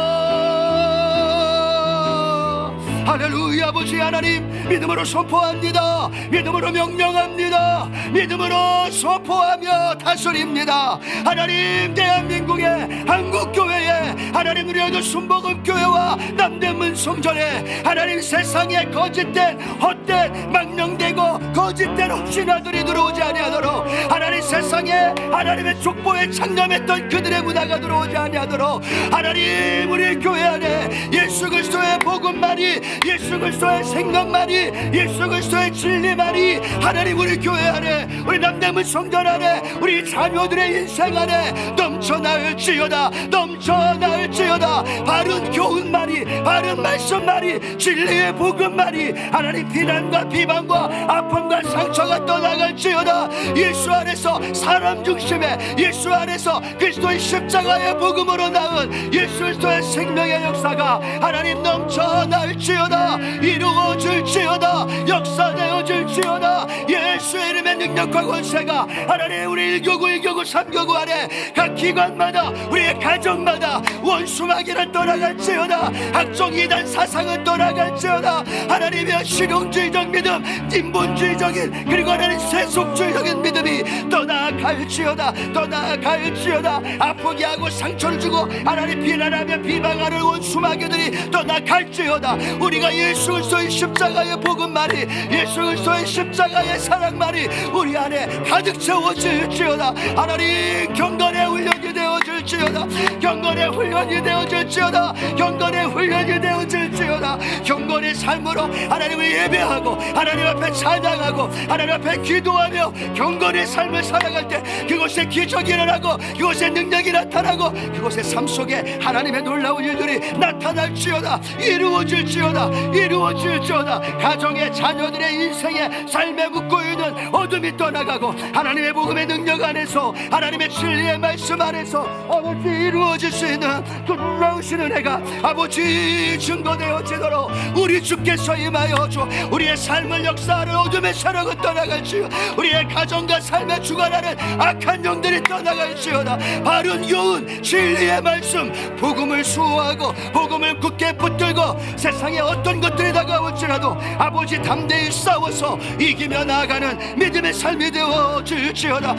할렐루야. 아버지 하나님, 믿음으로 선포합니다. 믿음으로 명령합니다. 믿음으로 선포하며 다스립니다. 하나님, 대한민국의 한국교회에, 하나님 우리 오늘 순복음교회와 남대문 성전에 하나님 세상에 거짓된 헛된 망령되고 거짓된 혹신아들이 들어오지 아니하도록, 하나님 세상에 하나님의 족보에 창념했던 그들의 문화가 들어오지 아니하도록, 하나님 우리 교회 안에 예수 그리스도의 복음만이, 예수 그리스도의 생명만이, 예수 그리스도의 진리만이 하나님 우리 교회 안에, 우리 남대문 성전 안에, 우리 자녀들의 인생 안에 넘쳐나올지어다. 넘쳐나올지어다. 바른 교훈만이, 바른 말씀만이, 진리의 복음만이 하나님 비난과 비방과 아픔과 상처가 떠나갈지어다. 예수 안에서 사람 중심의, 예수 안에서 그리스도의 십자가의 복음으로 낳은 예수 그리스도의 생명의 역사가 하나님 넘쳐날지어다. 이루어질지어다. 역사되어질지어다. 예수의 이름의 능력과 권세가 하나님 우리 1교구 1교구 3교구 안에 각 기관마다, 우리의 가정마다 원수마귀는 떠나갈지어다. 학종 이단 사상은 떠나갈지어다. 하나님의 실용주의적 믿음, 인본주의적인, 그리고 하나님 세속주의적인 믿음이 떠나갈지어다. 떠나갈지어다. 아프게 하고 상처를 주고 하나님 비난하며 비방하는 원수마귀들이 떠나갈지어다. 우리가 예수 그리스도의 십자가의 복음만이, 예수 그리스도의 십자가의 사랑만이 우리 안에 가득 채워질지어다. 하나님 경건의 훈련이 되어질지어다. 경건의 훈련이 되어질지어다. 경건의 훈련이 되어질지어다. 경건의 삶으로 하나님을 예배하고 하나님 앞에 찬양하고 하나님 앞에 기도하며 경건의 삶을 살아갈 때 그곳에 기적이 일어나고 그곳에 능력이 나타나고 그곳의 삶 속에 하나님의 놀라운 일들이 나타날지어다. 이루어질지어다. 이루어질지어다. 가정의 자녀들의 인생에 삶에 묻고 있는 어둠이 떠나가고 하나님의 복음의 능력 안에서, 하나님의 진리의 말씀 안에서 아버지 이루어질 수 있는 그 놀라우신 은혜가 아버지 증거되어지도록 우리 주께서 임하여 주. 우리의 삶을 역사하는 어둠의 세력은 떠나갈지어. 우리의 가정과 삶에 주관하는 악한 영들이 떠나갈지어다. 바른 교훈, 진리의 말씀, 복음을 수호하고 복음을 굳게 붙들고 세상에 어떤 것들이 다가올지라도 아버지 담대히 싸워서 이기며 나아가는 믿음의 삶이 되어질지어다.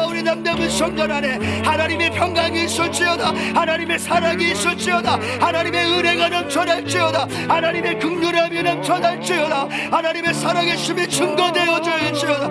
우리 남대문 성전 안에 하나님의 평강이 있을지어다. 하나님의 사랑이 있을지어다. 하나님의 은혜가 넘쳐날지어다. 하나님의 긍휼함이 넘쳐날지어다. 하나님의 사랑의 힘이 증거되어질지어다.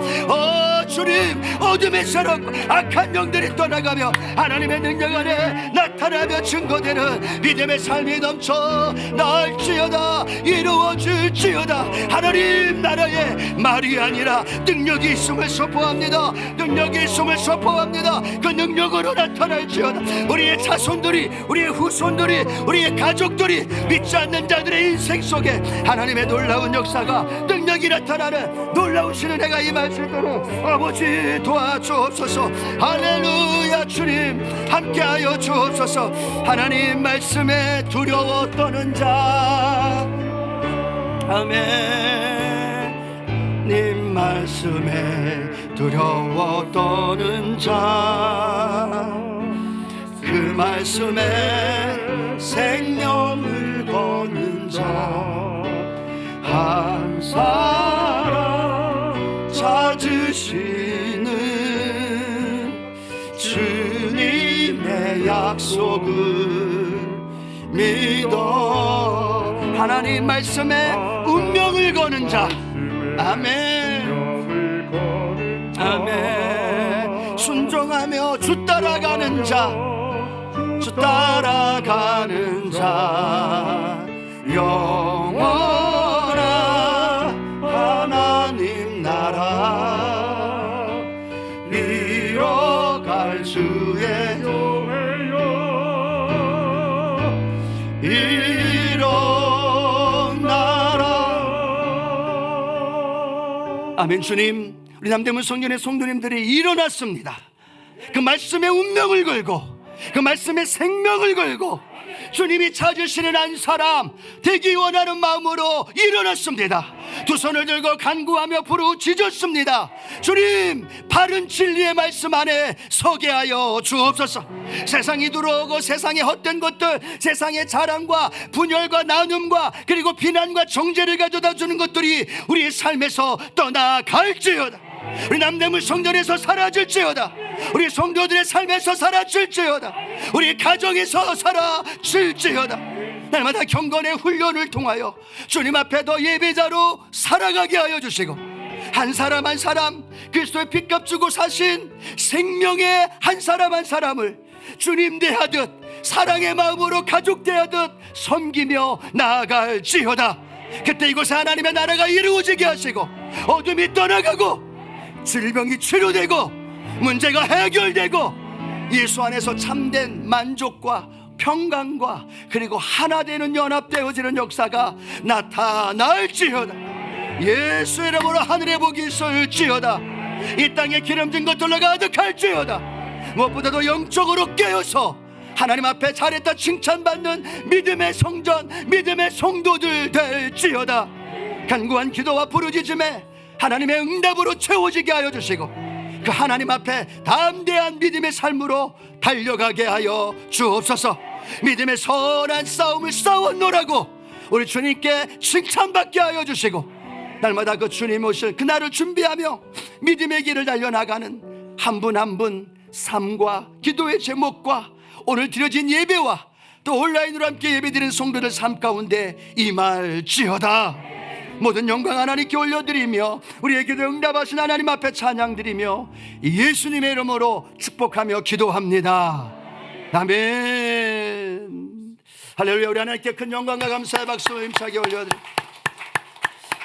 주님, 어둠의 세력, 악한 영들이 떠나가며 하나님의 능력 안에 나타나며 증거되는 믿음의 삶이 넘쳐날지어다. 이루어질지어다. 하나님 나라의 말이 아니라 능력이 있음을 선포합니다. 능력이 있음을 선포합니다. 그 능력으로 나타날지어다. 우리의 자손들이, 우리의 후손들이, 우리의 가족들이, 믿지 않는 자들의 인생 속에 하나님의 놀라운 역사가, 능력이 나타나는 놀라우신 은혜가 임할 수 있도록 아버지 도와주옵소서. 할렐루야. 주님 함께하여 주옵소서. 하나님 말씀에 두려워 떠는 자, 아멘. 님 말씀에 두려워 떠는 자, 그 말씀에 생명을 거는 자, 한 사람 찾으시는 주님의 약속을 믿어. 하나님 말씀에 운명을 거는 자, 아멘. 아멘. 순종하며 주 따라가는 자, 주 따라가는 자, 아멘. 주님, 우리 남대문 성전의 성도님들이 일어났습니다. 그 말씀의 운명을 걸고, 그 말씀의 생명을 걸고, 주님이 찾으시는 한 사람 되기 원하는 마음으로 일어났습니다. 두 손을 들고 간구하며 부르짖었습니다. 주님, 바른 진리의 말씀 안에 서게 하여 주옵소서. 세상이 들어오고 세상의 헛된 것들, 세상의 자랑과 분열과 나눔과 그리고 비난과 정죄를 가져다 주는 것들이 우리의 삶에서 떠나갈지어다. 우리 남대문 성전에서 사라질지어다. 우리 성도들의 삶에서 사라질지어다. 우리 가정에서 사라질지어다. 날마다 경건의 훈련을 통하여 주님 앞에 더 예배자로 살아가게 하여 주시고, 한 사람 한 사람 그리스도의 핏값 주고 사신 생명의 한 사람 한 사람을 주님 대하듯 사랑의 마음으로 가족 대하듯 섬기며 나아갈지어다. 그때 이곳에 하나님의 나라가 이루어지게 하시고, 어둠이 떠나가고 질병이 치료되고 문제가 해결되고 예수 안에서 참된 만족과 평강과 그리고 하나 되는 연합되어지는 역사가 나타날지어다. 예수 이름으로 하늘의 복이 있을지어다. 이 땅에 기름진 것들로 가득할지어다. 무엇보다도 영적으로 깨어서 하나님 앞에 잘했다 칭찬받는 믿음의 성전, 믿음의 성도들 될지어다. 간구한 기도와 부르짖음에 하나님의 응답으로 채워지게 하여 주시고, 그 하나님 앞에 담대한 믿음의 삶으로 달려가게 하여 주옵소서. 믿음의 선한 싸움을 싸웠노라고 우리 주님께 칭찬받게 하여 주시고, 날마다 그 주님 오실 그날을 준비하며 믿음의 길을 달려나가는 한 분 한 분 삶과 기도의 제목과 오늘 드려진 예배와 또 온라인으로 함께 예배드리는 성도들 삶 가운데 임할지어다. 모든 영광 하나님께 올려드리며 우리의 기도 응답하신 하나님 앞에 찬양드리며 예수님의 이름으로 축복하며 기도합니다. 아멘. 할렐루야. 우리 하나님께 큰 영광과 감사의 박수 힘차게 올려드립니다.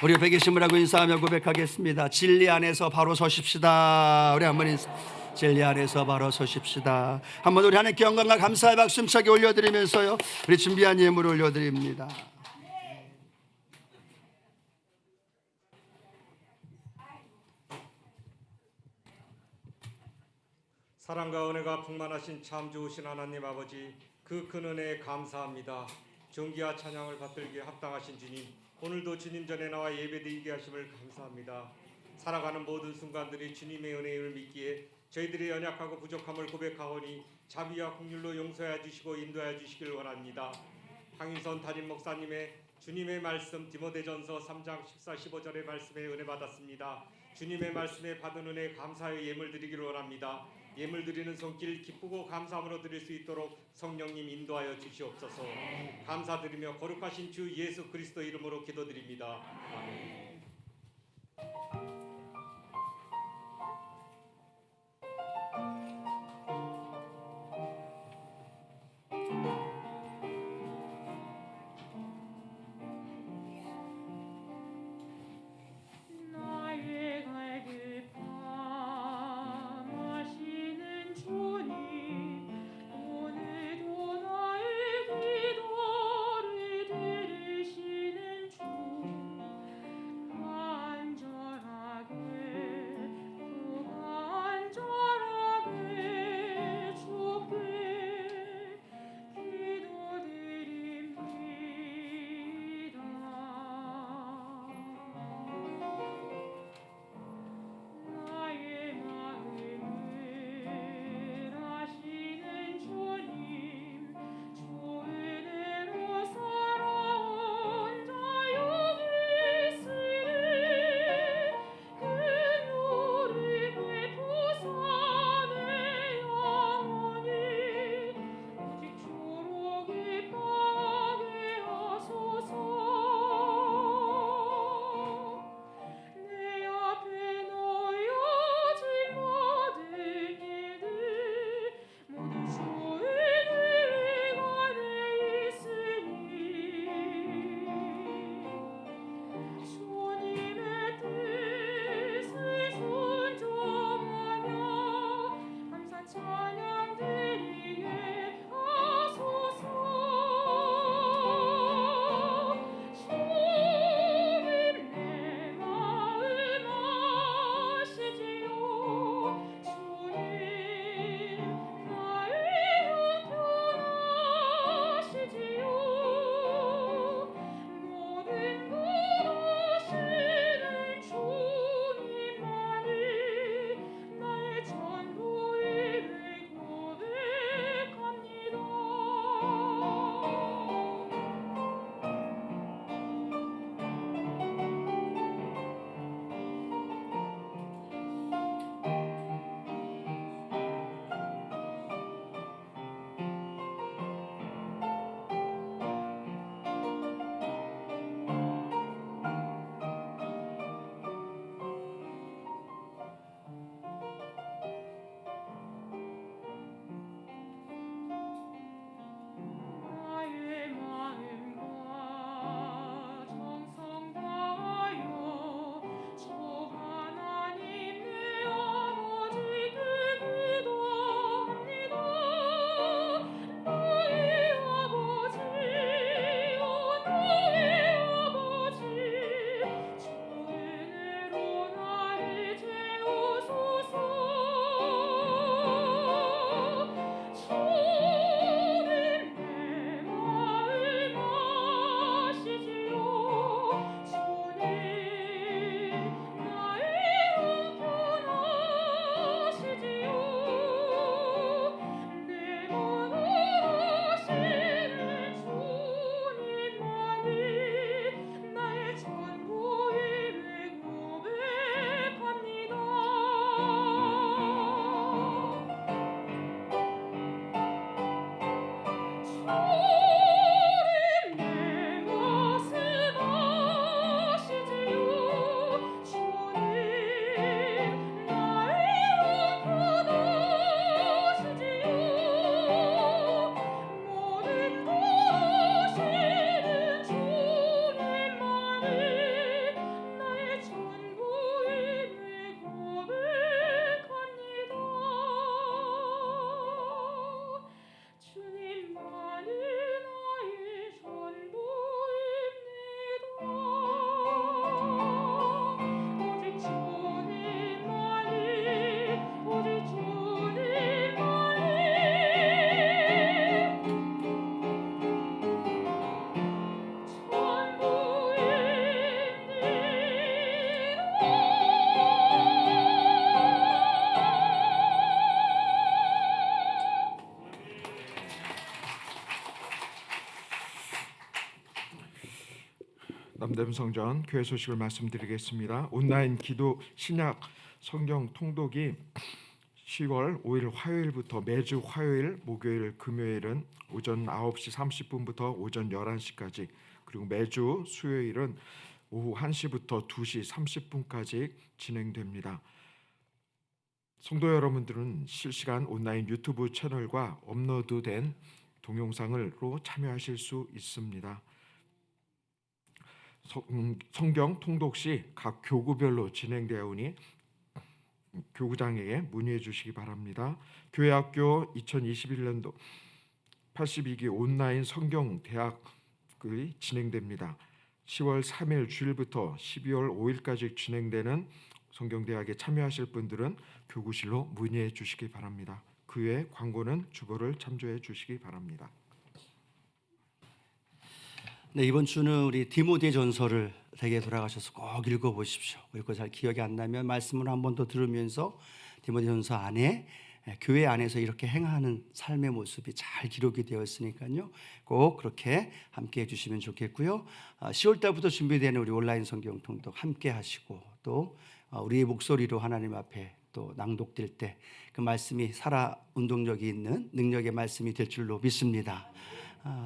우리 옆에 계심을 하고 인사하며 고백하겠습니다. 진리 안에서 바로 서십시다. 우리 한번 인사. 진리 안에서 바로 서십시다. 한번 우리 하나님께 영광과 감사의 박수 힘차게 올려드리면서요, 우리 준비한 예물을 올려드립니다. 사랑과 은혜가 풍만하신 참 좋으신 하나님 아버지, 그 큰 은혜에 감사합니다. 존귀와 찬양을 받들기에 합당하신 주님, 오늘도 주님 전에 나와 예배드리게 하심을 감사합니다. 살아가는 모든 순간들이 주님의 은혜를 믿기에 저희들의 연약하고 부족함을 고백하오니 자비와 긍휼로 용서해 주시고 인도해 주시길 원합니다. 황인선 담임 목사님의 주님의 말씀 디모데전서 3장 14, 15절의 말씀에 은혜 받았습니다. 주님의 말씀에 받은 은혜 감사의 예물 드리기를 원합니다. 예물 드리는 손길 기쁘고 감사함으로 드릴 수 있도록 성령님 인도하여 주시옵소서. 감사드리며 거룩하신 주 예수 그리스도 이름으로 기도드립니다. 아멘. 남대문 성전 교회 소식을 말씀드리겠습니다. 온라인 기도 신약 성경 통독이 10월 5일 화요일부터 매주 화요일, 목요일, 금요일은 오전 9시 30분부터 오전 11시까지, 그리고 매주 수요일은 오후 1시부터 2시 30분까지 진행됩니다. 성도 여러분들은 실시간 온라인 유튜브 채널과 업로드된 동영상으로 참여하실 수 있습니다. 성경 통독 시 각 교구별로 진행되어 오니 교구장에게 문의해 주시기 바랍니다. 교회학교 2021년도 82기 온라인 성경 대학이 진행됩니다. 10월 3일 주일부터 12월 5일까지 진행되는 성경대학에 참여하실 분들은 교구실로 문의해 주시기 바랍니다. 그 외 광고는 주보를 참조해 주시기 바랍니다. 네, 이번 주는 우리 디모데 전서를 댁에 돌아가셔서 꼭 읽어보십시오. 그리고 잘 기억이 안 나면 말씀을 한 번 더 들으면서 디모데 전서 안에 교회 안에서 이렇게 행하는 삶의 모습이 잘 기록이 되어 있으니까요, 꼭 그렇게 함께 해주시면 좋겠고요. 10월 달부터 준비되는 우리 온라인 성경 통독 함께 하시고, 또 우리의 목소리로 하나님 앞에 또 낭독될 때 그 말씀이 살아 운동력이 있는 능력의 말씀이 될 줄로 믿습니다.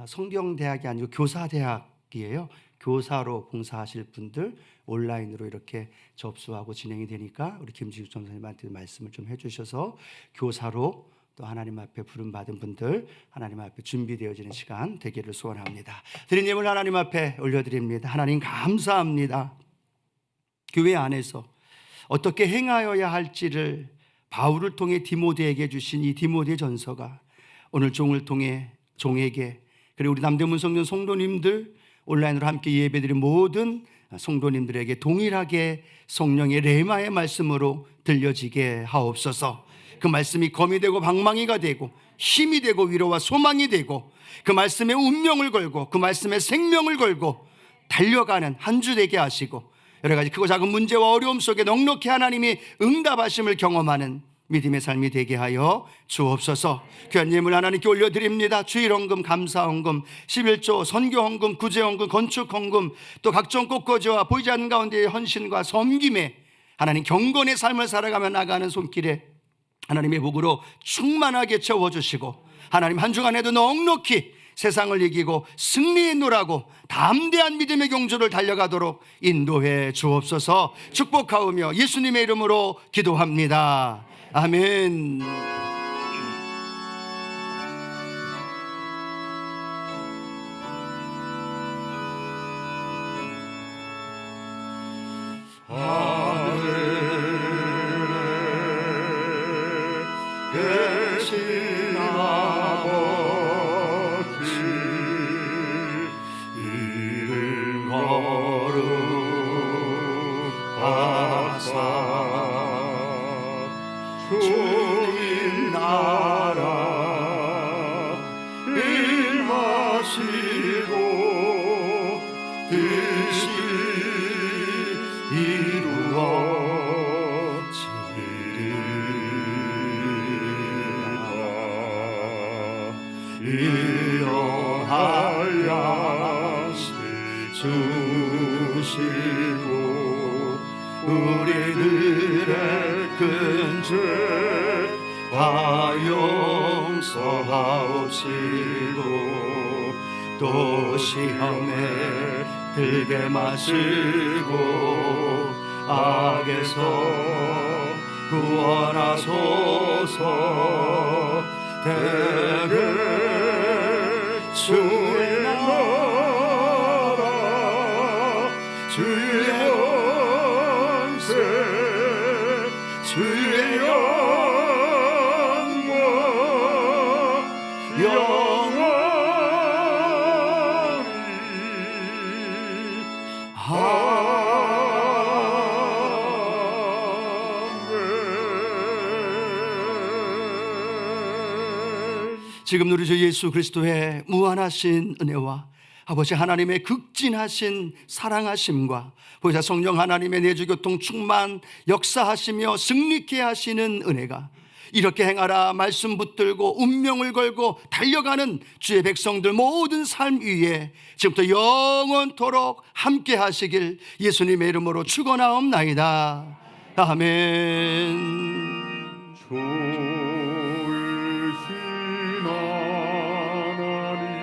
성경대학이 아니고 교사대학이에요. 교사로 봉사하실 분들 온라인으로 이렇게 접수하고 진행이 되니까 우리 김지욱 전사님한테 말씀을 좀 해주셔서 교사로 또 하나님 앞에 부름받은 분들 하나님 앞에 준비되어지는 시간 되기를 소원합니다. 드린 예물 하나님 앞에 올려드립니다. 하나님 감사합니다. 교회 안에서 어떻게 행하여야 할지를 바울을 통해 디모데에게 주신 이 디모데 전서가 오늘 종을 통해 종에게, 그리고 우리 남대문 성전 성도님들, 온라인으로 함께 예배드린 모든 성도님들에게 동일하게 성령의 레마의 말씀으로 들려지게 하옵소서. 그 말씀이 검이 되고 방망이가 되고 힘이 되고 위로와 소망이 되고 그 말씀에 운명을 걸고 그 말씀에 생명을 걸고 달려가는 한 주 되게 하시고, 여러 가지 크고 작은 문제와 어려움 속에 넉넉히 하나님이 응답하심을 경험하는 믿음의 삶이 되게 하여 주옵소서. 귀한 예물 하나님께 올려드립니다. 주일헌금, 감사헌금, 11조, 선교헌금, 구제헌금, 건축헌금, 또 각종 꽃꽂이와 보이지 않는 가운데의 헌신과 섬김에 하나님 경건의 삶을 살아가며 나가는 손길에 하나님의 복으로 충만하게 채워주시고, 하나님 한 주간에도 넉넉히 세상을 이기고 승리했노라고 담대한 믿음의 경주를 달려가도록 인도해 주옵소서. 축복하오며 예수님의 이름으로 기도합니다. 아멘. 계신 아버지 이름 거룩하사 주님 나라 임하시고 뜻이 일어나야 주시고 우리들의 큰 죄 다 용서하옵시고 또 시험에 들게 마시고 악에서 구원하소서. 대개 주의 나라 주의 권세 주의 영광 영원히 지금 우리 주 예수 그리스도의 무한하신 은혜와 아버지 하나님의 극진하신 사랑하심과 보혜사 성령 하나님의 내주교통 충만 역사하시며 승리케 하시는 은혜가 이렇게 행하라 말씀 붙들고 운명을 걸고 달려가는 주의 백성들 모든 삶 위에 지금부터 영원토록 함께 하시길 예수님의 이름으로 축원하옵나이다. 아멘. 좋으신 하나님